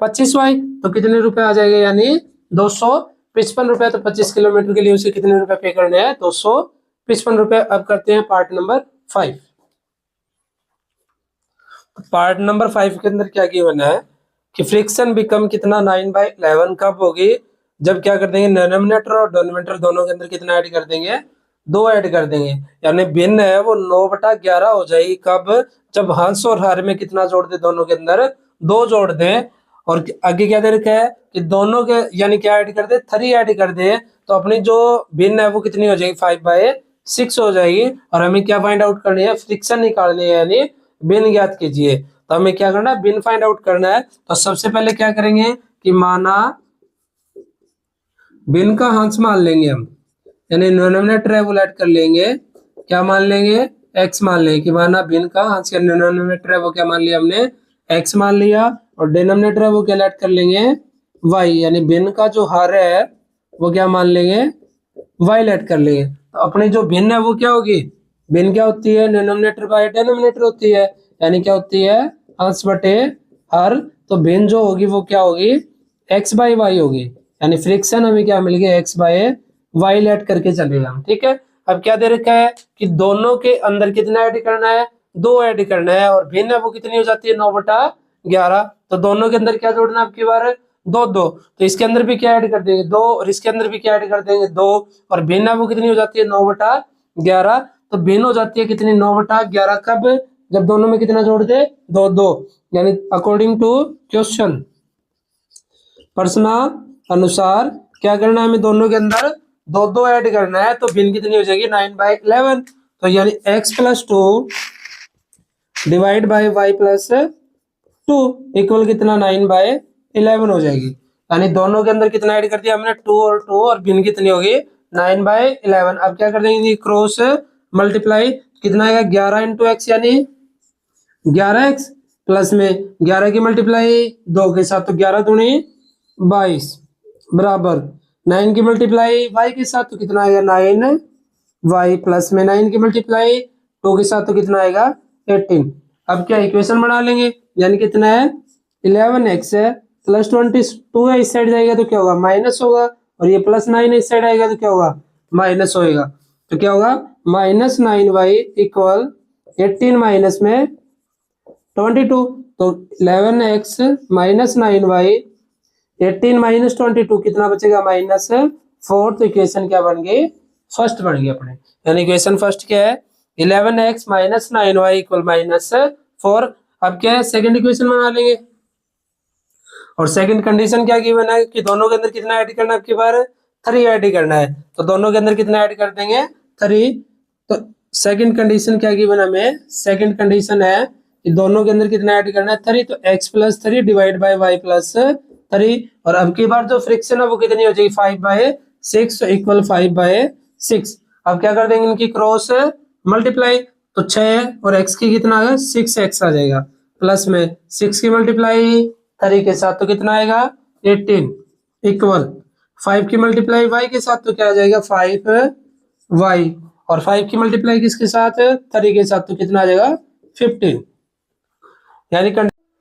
25y, तो कितने रुपए आ जाएगा यानी 255 रुपए, तो 25 किलोमीटर के लिए उसे कितने रुपए पे करने हैं 255 रुपए। अब करते हैं पार्ट नंबर 5। पार्ट नंबर 5 के अंदर क्या गिवन है कि फ्रिक्शन बिकम कितना 9/11 कब होगी, जब क्या कर देंगे डिनोमिनेटर और डिनोमिनेटर दोनों के अंदर कितना ऐड कर देंगे 2 ऐड कर देंगे, यानी भिन्न है वो 9/11 हो जाएगी कब, जब हंस और हर में कितना जोड़ दे दोनों के अंदर 2 जोड़ दें, और आगे क्या दे रखा है कि दोनों के यानी क्या ऐड कर दे 3 ऐड कर दे, तो अपनी जो भिन्न है वो कितनी हो जाएगी 5/6 हो जाएगी, और हमें क्या फाइंड आउट करनी है फ्रिक्शन निकालनी है, यानी भिन्न ज्ञात कीजिए। तो हमें क्या करना है भिन्न फाइंड आउट करना है, तो सबसे पहले क्या करेंगे कि माना भिन्न का हंस मान लेंगे हम, यानी डिनोमिनेटर है वो ऐड कर लेंगे, क्या मान लेंगे x मान लेंगे, कि माना भिन्न का हंस या डिनोमिनेटर है वो क्या मान लिया हमने x मान लिया, और डिनोमिनेटर है वो क्या ऐड कर लेंगे y, यानी भिन्न का जो हर है वो क्या मान लेंगे y ऐड कर लेंगे। तो अपनी जो भिन्न है वो क्या होगी, भिन्न क्या होती है डिनोमिनेटर बाय डिनोमिनेटर होती है, यानी क्या होती है अंश बटे हर, तो भिन्न जो होगी वो क्या होगी x/y होगी, यानी फ्रिक्शन हमें क्या मिल गया x/y ऐड करके चलेगा। ठीक है, अब क्या दे रखा है कि दोनों के अंदर कितना ऐड करना है 2 ऐड करना है, और भिन्न है वो कितनी हो जाती है 9/11, तो दोनों के अंदर क्या जोड़ना है आपकी बार 2 2, तो इसके अंदर भी क्या ऐड कर देंगे 2, और इसके अंदर भी क्या ऐड कर देंगे 2, और भिन्न है वो कितनी हो जाती है 9/11, तो भिन्न हो जाती है कितनी 9/11 कब, जब दोनों में कितना जोड़ दे 2 2, यानी अकॉर्डिंग टू क्वेश्चन प्रश्न अनुसार क्या करना है हमें दोनों के अंदर 2 2 ऐड करना है, तो भिन्न कितनी हो जाएगी 9/11, तो यानी x plus 2 divide by y plus 2 equal कितना 9/11 हो जाएगी, यानी दोनों के अंदर कितना ऐड कर दिया हमने 2 और 2, और भिन्न कितनी होगी 9/11। अब क्या कर देंगे क्रॉस मल्टीप्लाई, कितना आएगा 11 इंटू एक्स, यानी 11x प्लस में 11 की मल्टीप्लाई 2 के साथ, तो 11 दूनी 22 बराबर 9 की मल्टीप्लाई y के साथ तो कितना आएगा 9y प्लस में 9 की मल्टीप्लाई 2 के साथ तो कितना आएगा 18। अब क्या इक्वेशन बना लेंगे, यानी कितना है 11x है प्लस 22 है, इस साइड जाएगा तो क्या होगा माइनस होगा, और ये प्लस 9 है इस साइड आएगा तो क्या होगा माइनस होएगा। तो क्या होगा -9y इक्वल 18 माइनस में 22, तो 11x माइनस 9y 18 माइनस 22 कितना बचेगा -4। तो इक्वेशन क्या बन गई फर्स्ट बन गई अपने, यानी इक्वेशन फर्स्ट क्या है 11x माइनस 9y इक्वल -4। अब क्या है सेकंड इक्वेशन बना लेंगे, और सेकंड कंडीशन क्या गिवन है कि दोनों के अंदर कितना ऐड करना है, आपकी बार 3 ऐड करना है, तो दोनों के अंदर कितना ऐड कर देंगे 3। तो सेकंड कंडीशन क्या गिवन हमें, सेकंड कंडीशन है कि दोनों के अंदर कितना ऐड करना है 3, तो x plus 3 divide by y plus 3, और अब की बार जो फ्रिक्शन है वो कितनी हो जाएगी 5/6 इक्वल 5/6। अब क्या कर देंगे इनकी क्रॉस मल्टीप्लाई, तो 6 और x की कितना आएगा 6x आ जाएगा, प्लस में 6 की मल्टीप्लाई 3 के साथ तो कितना आएगा 18 इक्वल 5 की मल्टीप्लाई y के साथ तो क्या आ जाएगा 5y, और 5 की मल्टीप्लाई किसके साथ 3 के साथ तो कितना आ जाएगा 15,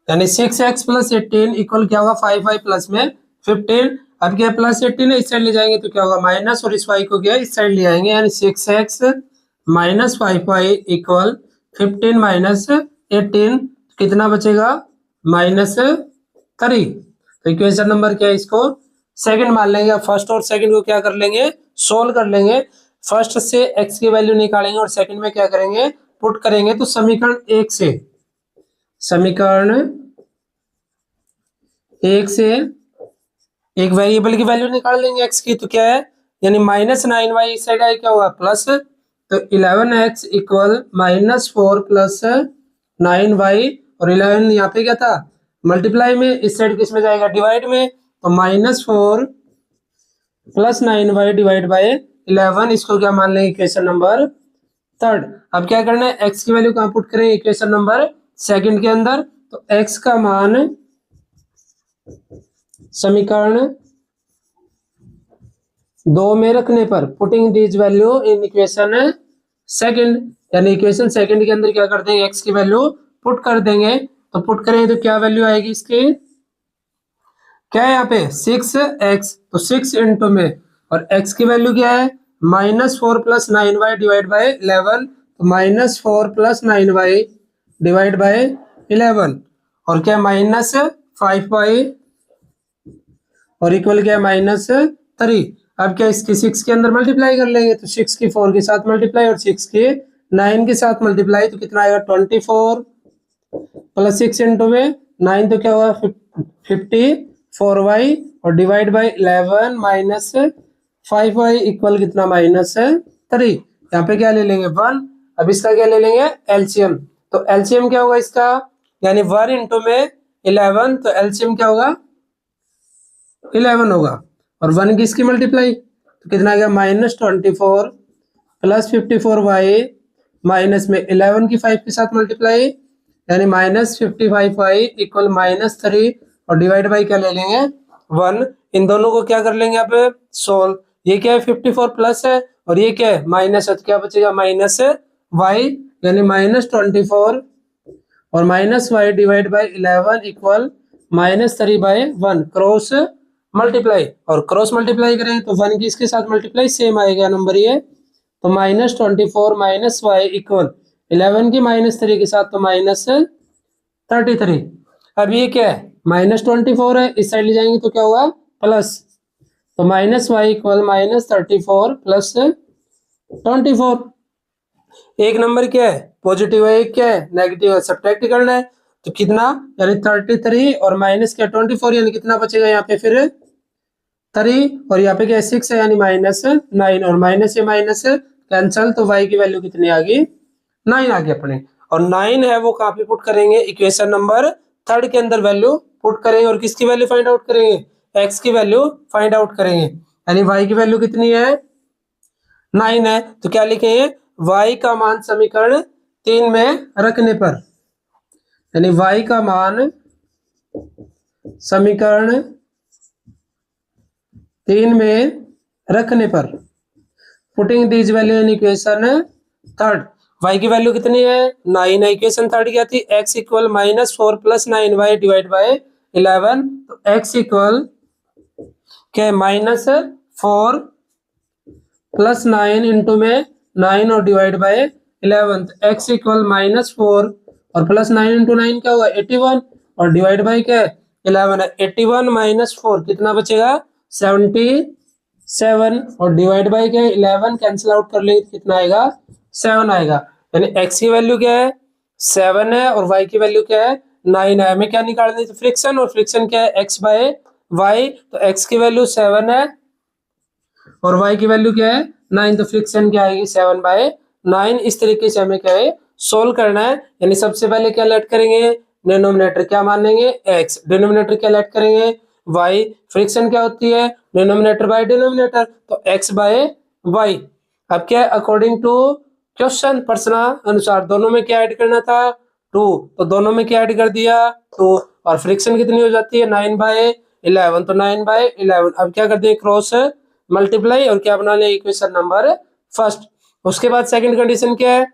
यानी 6x प्लस 18 इक्वल क्या होगा 5y प्लस में 15। अब क्या प्लस 18 है इस साइड ले जाएंगे तो क्या होगा माइनस, और इस y को क्या इस साइड ले आएंगे, यानी 6x minus 5y equal 15 minus 18 कितना बचेगा -3। तो इक्वेशन नंबर क्या है इसको सेकंड मान लेंगे। फर्स्ट और सेकंड को क्या कर लेंगे सोल्व कर लेंगे, फर्स्ट से x की वैल्यू निकालेंगे और सेकंड में क्या करेंगे पुट करेंगे। तो समीकरण 1 से एक वेरिएबल की वैल्यू निकाल लेंगे x की, तो क्या है यानी -9y इस साइड आए क्या होगा प्लस, तो 11x इक्वल -4 प्लस 9y, और 11 यहाँ पे क्या था मल्टीप्लाई में, इस साइड किस में जाएगा डिवाइड में, तो -4 प्लस 9y डिवाइड बाय 11, इसको क्या मान लेंगे इक्वेशन नंबर थर्ड। अब क्या करना है x की वैल्यू कहाँ पुट करेंगे इक्वेशन नंबर सेकंड के अंदर, तो x का मान समीकरण 2 में रखने पर putting this value in equation second, यानी इक्वेशन सेकंड के अंदर क्या कर देंगे x की वैल्यू पुट कर देंगे। तो पुट करेंगे तो क्या वैल्यू आएगी इसकी, क्या है यहाँ पे 6x, तो 6 इंटू में, और x की वैल्यू क्या है -4 प्लस 9y डिवाइड बाय 11, तो -4 प्लस 9y डिवाइड बाय 11, और क्या -5y, और इक्वल क्या -3। अब क्या इसकी 6 के अंदर मल्टीप्लाई कर लेंगे, तो 6 की 4 के साथ मल्टीप्लाई और 6 की 9 के साथ मल्टीप्लाई, तो कितना आएगा 24 प्लस 6 इंटू में 9, तो क्या होगा 54y, और divide by 11 minus 5y equal कितना -3। यहाँ पे क्या ले लेंगे 1। अब इसका क्या ले लेंगे एलसीएम, तो एलसीएम क्या होगा इसका, यानी 1 इंटू में 11, तो एलसीएम क्या होगा 11 होगा, और 1 की इसकी मल्टीप्लाई तो कितना आ गया -24 प्लस 54y माइनस में 11 की 5 के साथ मल्टीप्लाई, यानी -55y इक्वल -3, और डिवाइड बाई क्या ले लेंगे 1। इन दोनों को क्या कर लेंगे आप सोल्व, ये क्या है 54 प्लस है और ये क्या है माइनस है, तो क्या बचेगा -y, यानी -24 और -y divide by 11 equal -3/1 cross multiply, और क्रॉस मल्टीप्लाई करें तो 1 की इसके साथ मल्टीप्लाई सेम आएगा नंबर ये, तो -24 माइनस y इक्वल 11 की -3 के साथ तो -33। अब ये क्या है -24 है, इस साइड ले जाएंगे तो क्या होगा प्लस, तो -y इक्वल -34 प्लस 24। एक नंबर क्या है पॉजिटिव है, एक क्या है नेगेटिव है, सब्ट्रैक्ट करना है, तो कितना यानी 33 और माइनस क्या 24, यानी कितना बचेगा यहाँ पे फिर 3, और यहाँ पे क्या 6 है यानी -9, और माइनस से माइनस कैंसल, तो y की वैल्यू कितनी आ गई 9 आ गई अपने, और 9 है वो कहाँ पे पुट करेंगे इक्वेशन नंबर थर्ड के अंदर वैल्यू पुट करेंगे, और किसकी वैल्यू फाइंड आउट करेंगे x की वैल्यू फाइंड आउट करेंगे, यानी y की वैल्यू कितनी है 9 है, तो क्या लिखेंगे y का मान समीकरण 3 में रखने पर, यानी y का मान समीकरण 3 में रखने पर, putting these value in equation third, y की वैल्यू कितनी है 9 है, इक्वेशन थर्ड क्या थी x equal -4 + 9y divide by 11, तो x इक्वल क्या -4 + 9 इंटू में 9 और डिवाइड बाय 11, तो x इक्वल -4 और +9 इंटू 9 क्या होगा 81 और डिवाइड बाय क्या है 11 है, 81 - 4 कितना बचेगा 77 और डिवाइड बाय क्या है 11, कैंसिल आउट कर लेंगे कितना आएगा 7 आएगा, यानी x की वैल्यू क्या है 7 है और y की वैल्यू क्या है 9 है। हमें क्या निकालना है फ्रिक्शन, और फ्रिक्शन क्या है x बाय y, तो x की वैल्यू 7 है और y की वैल्यू क्या है 9, तो फ्रिक्शन क्या आएगी 7/9। इस तरीके से हमें क्या है सोल्व करना है, यानी सबसे पहले क्या लेट करेंगे डिनोमिनेटर क्या मान लेंगे x, डिनोमिनेटर क्या लेट करेंगे y, फ्रिक्शन क्या होती है डिनोमिनेटर बाय डिनोमिनेटर, तो x बाय y। अब क्या है अकॉर्डिंग टू क्वेश्चन प्रश्न अनुसार दोनों में क्या ऐड करना था 2, तो दोनों में क्या ऐड कर दिया 2, और फ्रिक्शन कितनी हो जाती है 9/11, तो 9/11। अब क्या करते हैं क्रॉस मल्टीप्लाई और क्या बना ले इक्वेशन नंबर फर्स्ट। उसके बाद सेकंड कंडीशन क्या है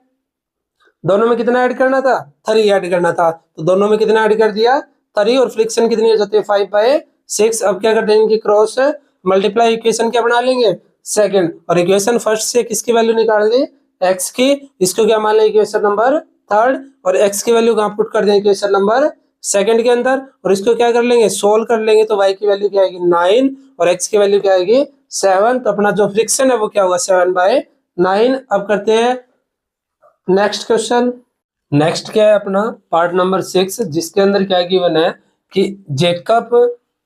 दोनों में कितना ऐड करना था 3 ऐड करना था, तो दोनों में कितना ऐड कर दिया 3, और फ्रिक्शन कितनी हो जाती है 5/6। अब क्या कर देंगे क्रॉस मल्टीप्लाई, इक्वेशन क्या बना लेंगे सेकंड, और इक्वेशन फर्स्ट से किसकी वैल्यू निकाल दें x की, इसको क्या मान लें इक्वेशन नंबर थर्ड, और x की वैल्यू कहाँ पुट कर दें इक्वेशन नंबर सेकंड के अंदर, और इसको क्या कर लेंगे सोल्व कर लेंगे, तो y की वैल्यू क्या आएगी 9 और x की वैल्यू क्या आएगी 7, तो अपना जो फ्रिक्शन है वो क्या होगा 7/9। अब करते हैं नेक्स्ट क्वेश्चन। नेक्स्ट क्या है अपना पार्ट नंबर 6, जिसके अंदर क्या गिवन है कि जेकब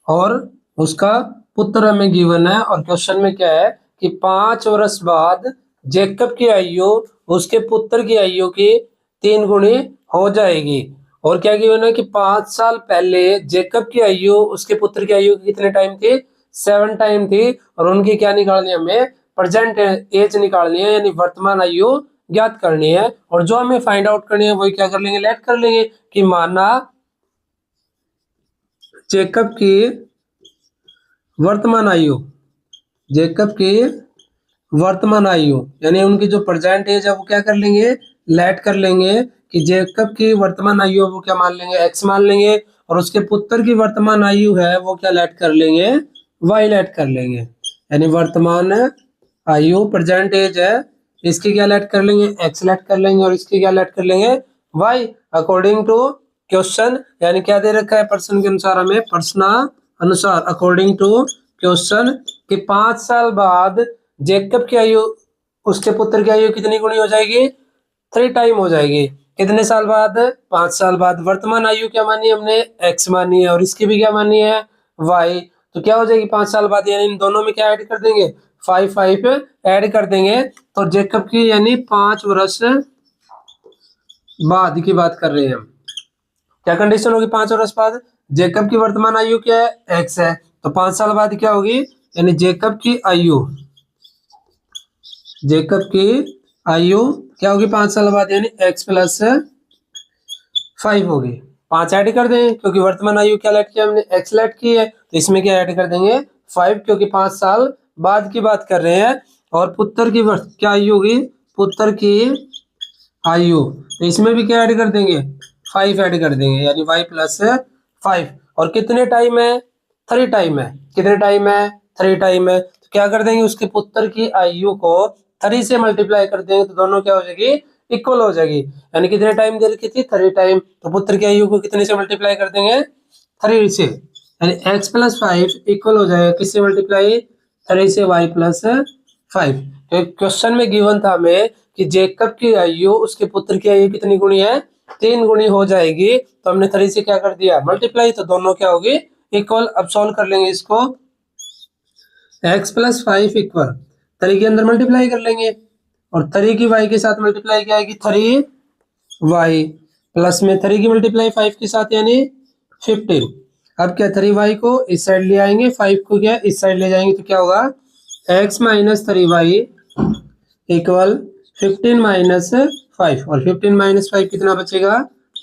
और उसका पुत्र हमें गिवन है, और क्वेश्चन में क्या है कि 5 वर्ष बाद जेकब की आयु उसके पुत्र की आयु की 3 गुनी हो जाएगी, और क्या गिवन है कि 5 साल पहले जेकब की आयु उसके पुत्र की आयु कितने टाइम थी 7 टाइम थी, और उनकी क्या निकालनी है हमें प्रेजेंट एज निकालनी है, यानी वर्तमान आयु ज्ञात करनी है, और जो हमें फाइंड आउट करनी है वही क्या कर लेंगे लेट कर लेंगे कि माना जेकब की वर्तमान आयु, जेकब की वर्तमान आयु यानी उनकी जो प्रेजेंट एज है वो क्या कर लेंगे लेट कर लेंगे कि जेकब की वर्तमान आयु वो क्या मान लेंगे x मान लेंगे, और उसके पुत्र की वर्तमान आयु है वो क्या लेट कर लेंगे y लेट कर लेंगे, यानी वर्तमान आयु प्रेजेंट एज है इसकी क्या लेट कर लेंगे x लेट कर लेंगे, और इसकी क्या लेट कर लेंगे y अकॉर्डिंग टू क्वेश्चन, यानी क्या दे रखा है प्रश्न के अनुसार हमें प्रश्न अनुसार अकॉर्डिंग टू क्वेश्चन कि 5 साल बाद जेकब की आयु उसके पुत्र की आयु कितनी गुनी हो जाएगी 3 टाइम हो जाएगी, कितने साल बाद 5 साल बाद। वर्तमान आयु क्या मानी हमने x मानी है और इसकी भी क्या मानी है y, तो क्या हो जाएगी 5 साल बाद, यानी इन दोनों में क्या ऐड कर देंगे 5 ऐड कर देंगे, तो जेकब की यानी 5 वर्ष बाद की बात कर रहे हैं हम। क्या कंडीशन होगी 5 वर्ष बाद जेकब की वर्तमान आयु क्या है x है, तो 5 साल बाद क्या होगी यानी जेकब की आयु, जेकब की आयु क्या होगी 5 साल बाद यानी x + 5 होगी। 5 ऐड कर दें क्योंकि वर्तमान आयु क्या लेट किया हमने x लेट की है, तो इसमें क्या ऐड कर देंगे 5 क्योंकि 5 साल बाद की बात कर रहे हैं, और पुत्र की क्या आयु होगी पुत्र की आयु, तो इसमें भी क्या ऐड कर देंगे 5 ऐड कर देंगे यानी y + 5, और कितने टाइम है 3 टाइम है, कितने टाइम है 3 टाइम है, तो क्या कर देंगे उसके पुत्र की आयु को 3 से मल्टीप्लाई कर देंगे तो दोनों क्या हो जाएगी इक्वल हो जाएगी, यानी कितने टाइम दे रखी थी 3 टाइम, तो पुत्र की आयु को कितने से मल्टीप्लाई कर देंगे 3 से, यानी x + 5 इक्वल हो जाएगा किससे मल्टीप्लाई 3 से y + 5। तो क्वेश्चन में गिवन था हमें कि जेकब की आयु उसके पुत्र की आयु कितनी गुनी है 3 गुनी हो जाएगी, तो हमने 3 से क्या कर दिया मल्टीप्लाई, तो दोनों क्या होगी इक्वल। अब सॉल्व कर लेंगे इसको, x + 5 इक्वल 3 के अंदर मल्टीप्लाई कर लेंगे, और 3 की y के साथ मल्टीप्लाई क्या आएगी 3y प्लस में 3 की मल्टीप्लाई 5 के साथ यानी 15। अब क्या 3y को इस साइड ले आएंगे 5 को क्या इस साइड ले जाएंगे, तो क्या होगा x - 3y इक्वल 15 - 5, और 15 - 5 कितना बचेगा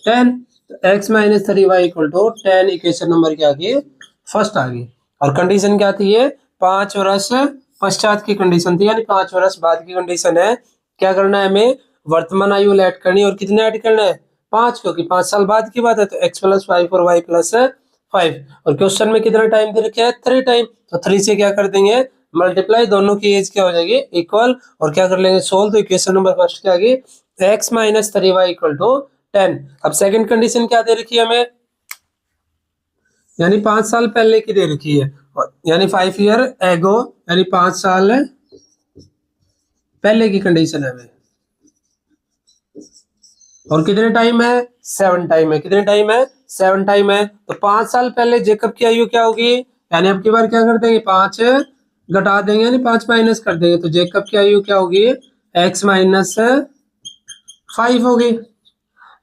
10, तो x - 3y = 10 इक्वेशन नंबर क्या आ गई फर्स्ट आ गई। और कंडीशन क्या थी ये 5 वर्ष पश्चात की कंडीशन थी, यानी 5 वर्ष बाद की कंडीशन है। क्या करना है हमें, वर्तमान आयु ऐड करनी है, और कितने ऐड करना है, 5, क्योंकि 5 साल बाद की बात है, तो x + 5 और y + 5। और क्वेश्चन में कितना टाइम दे रखा है, 3 टाइम, तो 3 से क्या कर देंगे, मल्टीप्लाई, दोनों की एज क्या हो जाएगी, इक्वल, और क्या कर लेंगे, सोल्व। तो इक्वेशन नंबर फर्स्ट क्या आ गई, x - 3y = 10। अब सेकंड कंडीशन क्या दे रखी है हमें, यानी 5 साल पहले की दे रखी है, यानी 5 ईयर एगो, यानी 5 साल पहले की कंडीशन है हमें। और कितने टाइम है, 7 टाइम है। कितने टाइम है, 7 टाइम है। तो 5 साल पहले जेकब की आयु क्या होगी, यानी अब की बार क्या कर देंगे, 5 घटा देंगे, यानी 5 माइनस कर देंगे, तो जेकब की आयु क्या होगी, x - 5 होगी।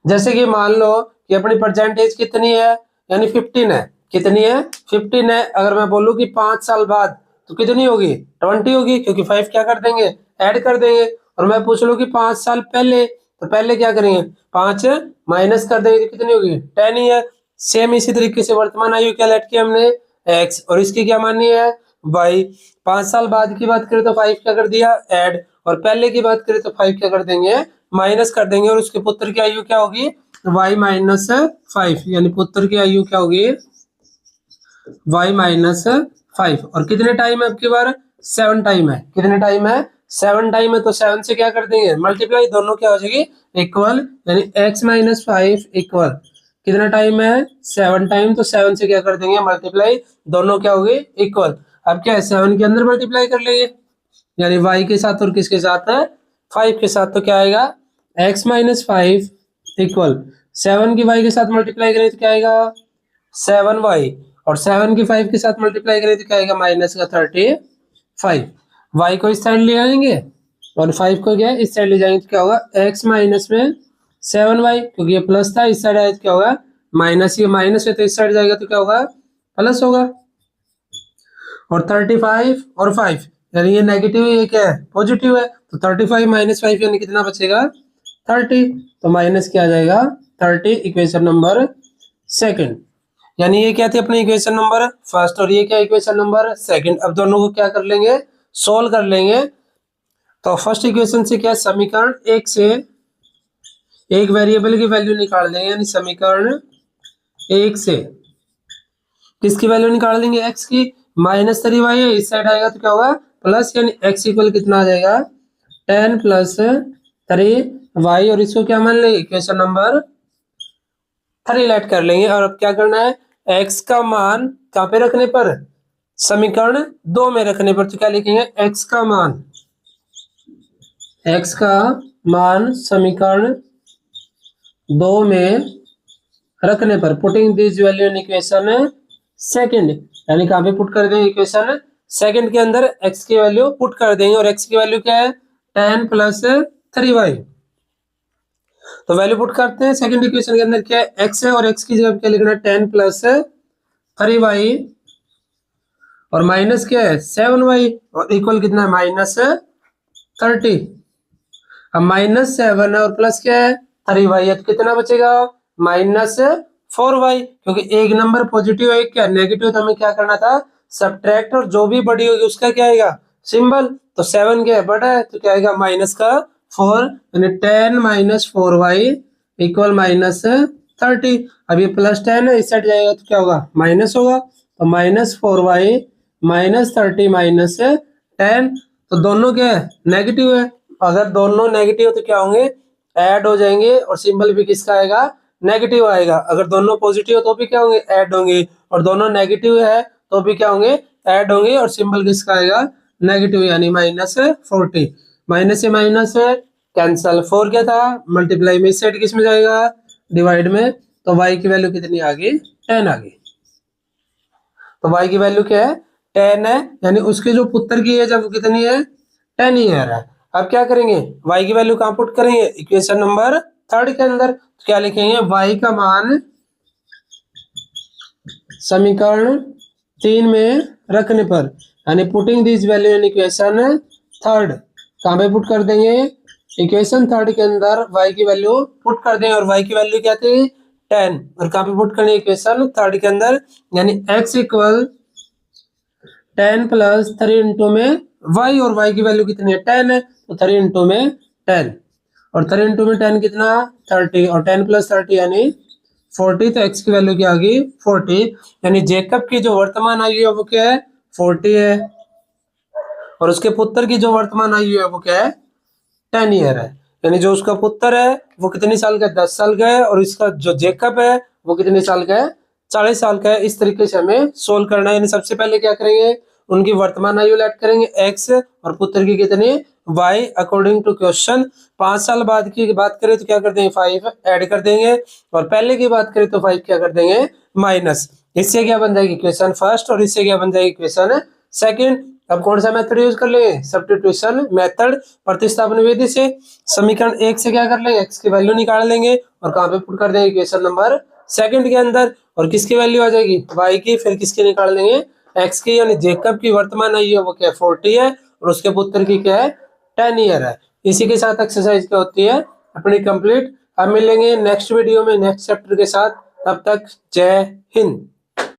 जैसे कि मान लो कि अपनी परसेंटेज कितनी है, यानी 15 है। कितनी है, 15 है। अगर मैं बोलूं कि 5 साल बाद, तो कितनी होगी, 20 होगी, क्योंकि 5 क्या कर देंगे, ऐड कर देंगे। और मैं पूछ लूं कि 5 साल पहले, तो पहले क्या करेंगे, 5 माइनस कर देंगे, तो कितनी होगी, 10 ही है। सेम इसी तरीके से वर्तमान आयु क्या लेट किया हमने, x, और इसकी क्या मानी है, y। 5 साल बाद की बात करें तो 5 क्या कर दिया, ऐड, और पहले की बात करें तो 5 क्या कर देंगे, माइनस कर देंगे। और उसके पुत्र की आयु क्या होगी, y - 5, यानी पुत्र की आयु क्या होगी, y - 5। और कितने टाइम है अब की बार, 7 टाइम है। कितने टाइम है, 7 टाइम है। तो 7 से क्या कर देंगे, मल्टीप्लाई, दोनों क्या हो जाएगी, इक्वल, यानी x - 5 इक्वल कितना टाइम है, 7 टाइम। तो 7 से क्या कर देंगे, मल्टीप्लाई, दोनों क्या होगी, इक्वल। अब क्या है, 7 के अंदर मल्टीप्लाई कर लेंगे, यानी y के साथ, और किसके साथ है, 5 के साथ। तो क्या आएगा, x - 5 इक्वल 7 की y के साथ मल्टीप्लाई करें तो क्या आएगा, 7y, और 7 की 5 के साथ मल्टीप्लाई करें तो क्या आएगा, -35। y को इस साइड ले आएंगे और 5 को क्या इस साइड ले जाएंगे, तो क्या होगा, x माइनस में 7y, क्योंकि ये प्लस था, इस साइड आया तो क्या होगा, माइनस। ये माइनस है तो इस साइड जाएगा तो क्या होगा, प्लस होगा। और 35 और 5, यानी ये नेगेटिव है, ये क्या है, पॉजिटिव है। तो 35 - 5 यानी कितना बचेगा, 30। तो माइनस क्या आ जाएगा, 30, इक्वेशन नंबर सेकंड। यानी ये क्या थी अपनी इक्वेशन नंबर फर्स्ट, और ये क्या इक्वेशन नंबर सेकंड। अब दोनों को क्या कर लेंगे, सोल्व कर लेंगे। तो फर्स्ट इक्वेशन से क्या, समीकरण 1 से एक वेरिएबल की वैल्यू निकाल देंगे, यानी समीकरण 1 से किसकी वैल्यू निकाल देंगे, x की। -3y है, इस साइड आएगा तो क्या होगा, प्लस, यानी x इक्वल कितना आ जाएगा, 10 + 3y, और इसको क्या मान लेंगे, इक्वेशन नंबर 3 लेट कर लेंगे। और अब क्या करना है, x का मान कहाँ पे रखने पर, समीकरण 2 में रखने पर। तो क्या लिखेंगे, x का मान समीकरण 2 में रखने पर, putting this value in equation second, यानी कहाँ पे पुट कर देंगे, इक्वेशन सेकंड के अंदर x की वैल्यू पुट कर देंगे। और x की वैल्यू क्या है, 10 + 3y। तो वैल्यू पुट करते हैं, सेकंड इक्वेशन के अंदर क्या है, x है, और x की जगह क्या लिखना है, 10 + 3y, और माइनस क्या है, 7y, और इक्वल कितना है, -30। अब -7 है और प्लस क्या है, 3y है, तो कितना बचेगा, -4y, क्योंकि एक नंबर पॉजिटिव है, एक क्या नेगेटिव, तो हमें क्या करना था, सब्ट्रैक्ट, और जो भी बड़ी होगी उसका क्या आएगा, सिंबल। तो 7 क्या है, बड़ा है, तो क्या आएगा, -4, यानी 10 - 4y इक्वल -30। अब ये +10 है, इस साइड जाएगा तो क्या होगा, माइनस होगा। तो -4y -30 -10, तो दोनों क्या है, नेगेटिव है। अगर दोनों नेगेटिव तो क्या होंगे, ऐड हो जाएंगे, और सिंबल भी किसका आएगा, नेगेटिव आएगा। अगर दोनों पॉजिटिव तो भी क्या होंगे, ऐड होंगे, और दोनों नेगेटिव है तो भी क्या होंगे, ऐड होंगे, और सिंबल किसका आएगा, नेगेटिव, यानी -40। माइनस से माइनस है कैंसल, 4 क्या था, मल्टीप्लाई में, इस साइड किस में जाएगा, डिवाइड में। तो y की वैल्यू कितनी आ गई, 10 आ गई। तो y की वैल्यू क्या है, 10 है, यानी उसके जो पुत्र की एज है वो कितनी है, 10 ईयर है। अब क्या करेंगे, y की वैल्यू कहां पुट करेंगे, इक्वेशन नंबर 3 के अंदर। तो क्या लिखेंगे, y का मान समीकरण 3 में रखने पर, यानी putting this value in equation 3, कहां पे पुट कर देंगे, इक्वेशन 3 के अंदर y की वैल्यू पुट कर देंगे। और y की वैल्यू क्या थी, 10, और कहां पे पुट करनी, इक्वेशन 3 के अंदर, यानी x इक्वल 10 प्लस 3 इंटू में y, और y की वैल्यू कितनी है 10 है, तो 3 इंटू में 10, और 3 इंटू में 10 कितना 30, और 10 प्लस 30 यानी 40, तो x की वैल्यू क्या आ गई 40, यानी जेकब की जो वर्तमान आयु है वो क्या है 40 है, और उसके पुत्र की जो वर्तमान आयु है वो क्या है 10 ईयर है। यानी जो उसका पुत्र है वो कितने साल का है 10 साल का है, और इसका जो जेकब है वो कितने साल का है 40 साल का है। इस तरीके से हमें सोल्व करना है। यानी सबसे पहले क्या करेंगे, उनकी वर्तमान आयु ऐड करेंगे x, और पुत्र की कितनी y अकॉर्डिंग टू क्वेश्चन। 5 साल बाद की बात करें तो क्या कर देंगे 5 ऐड कर देंगे, और पहले की बात करें तो 5 क्या कर देंगे माइनस। इससे क्या बन जाएगी क्वेश्चन फर्स्ट, और इससे क्या बन जाएगी क्वेश्चन सेकंड। अब कौन सा मेथड यूज कर लेंगे, सब्स्टिट्यूशन मेथड, प्रतिस्थापन विधि से। समीकरण 1 से क्या कर लेंगे x की वैल्यू निकाल लेंगे, और कहां पे पुट कर देंगे क्वेश्चन नंबर सेकंड के अंदर, और किसकी वैल्यू आ जाएगी y की, फिर किसकी निकाल लेंगे x की। यानी जेकब की वर्तमान आयु है वो क्या है 40 है, और उसके पुत्र की क्या है 10 ईयर है। इसी के साथ एक्सरसाइज क्या होती है अपनी कंप्लीट। अब मिलेंगे नेक्स्ट वीडियो में नेक्स्ट चैप्टर के साथ, तब तक जय हिंद।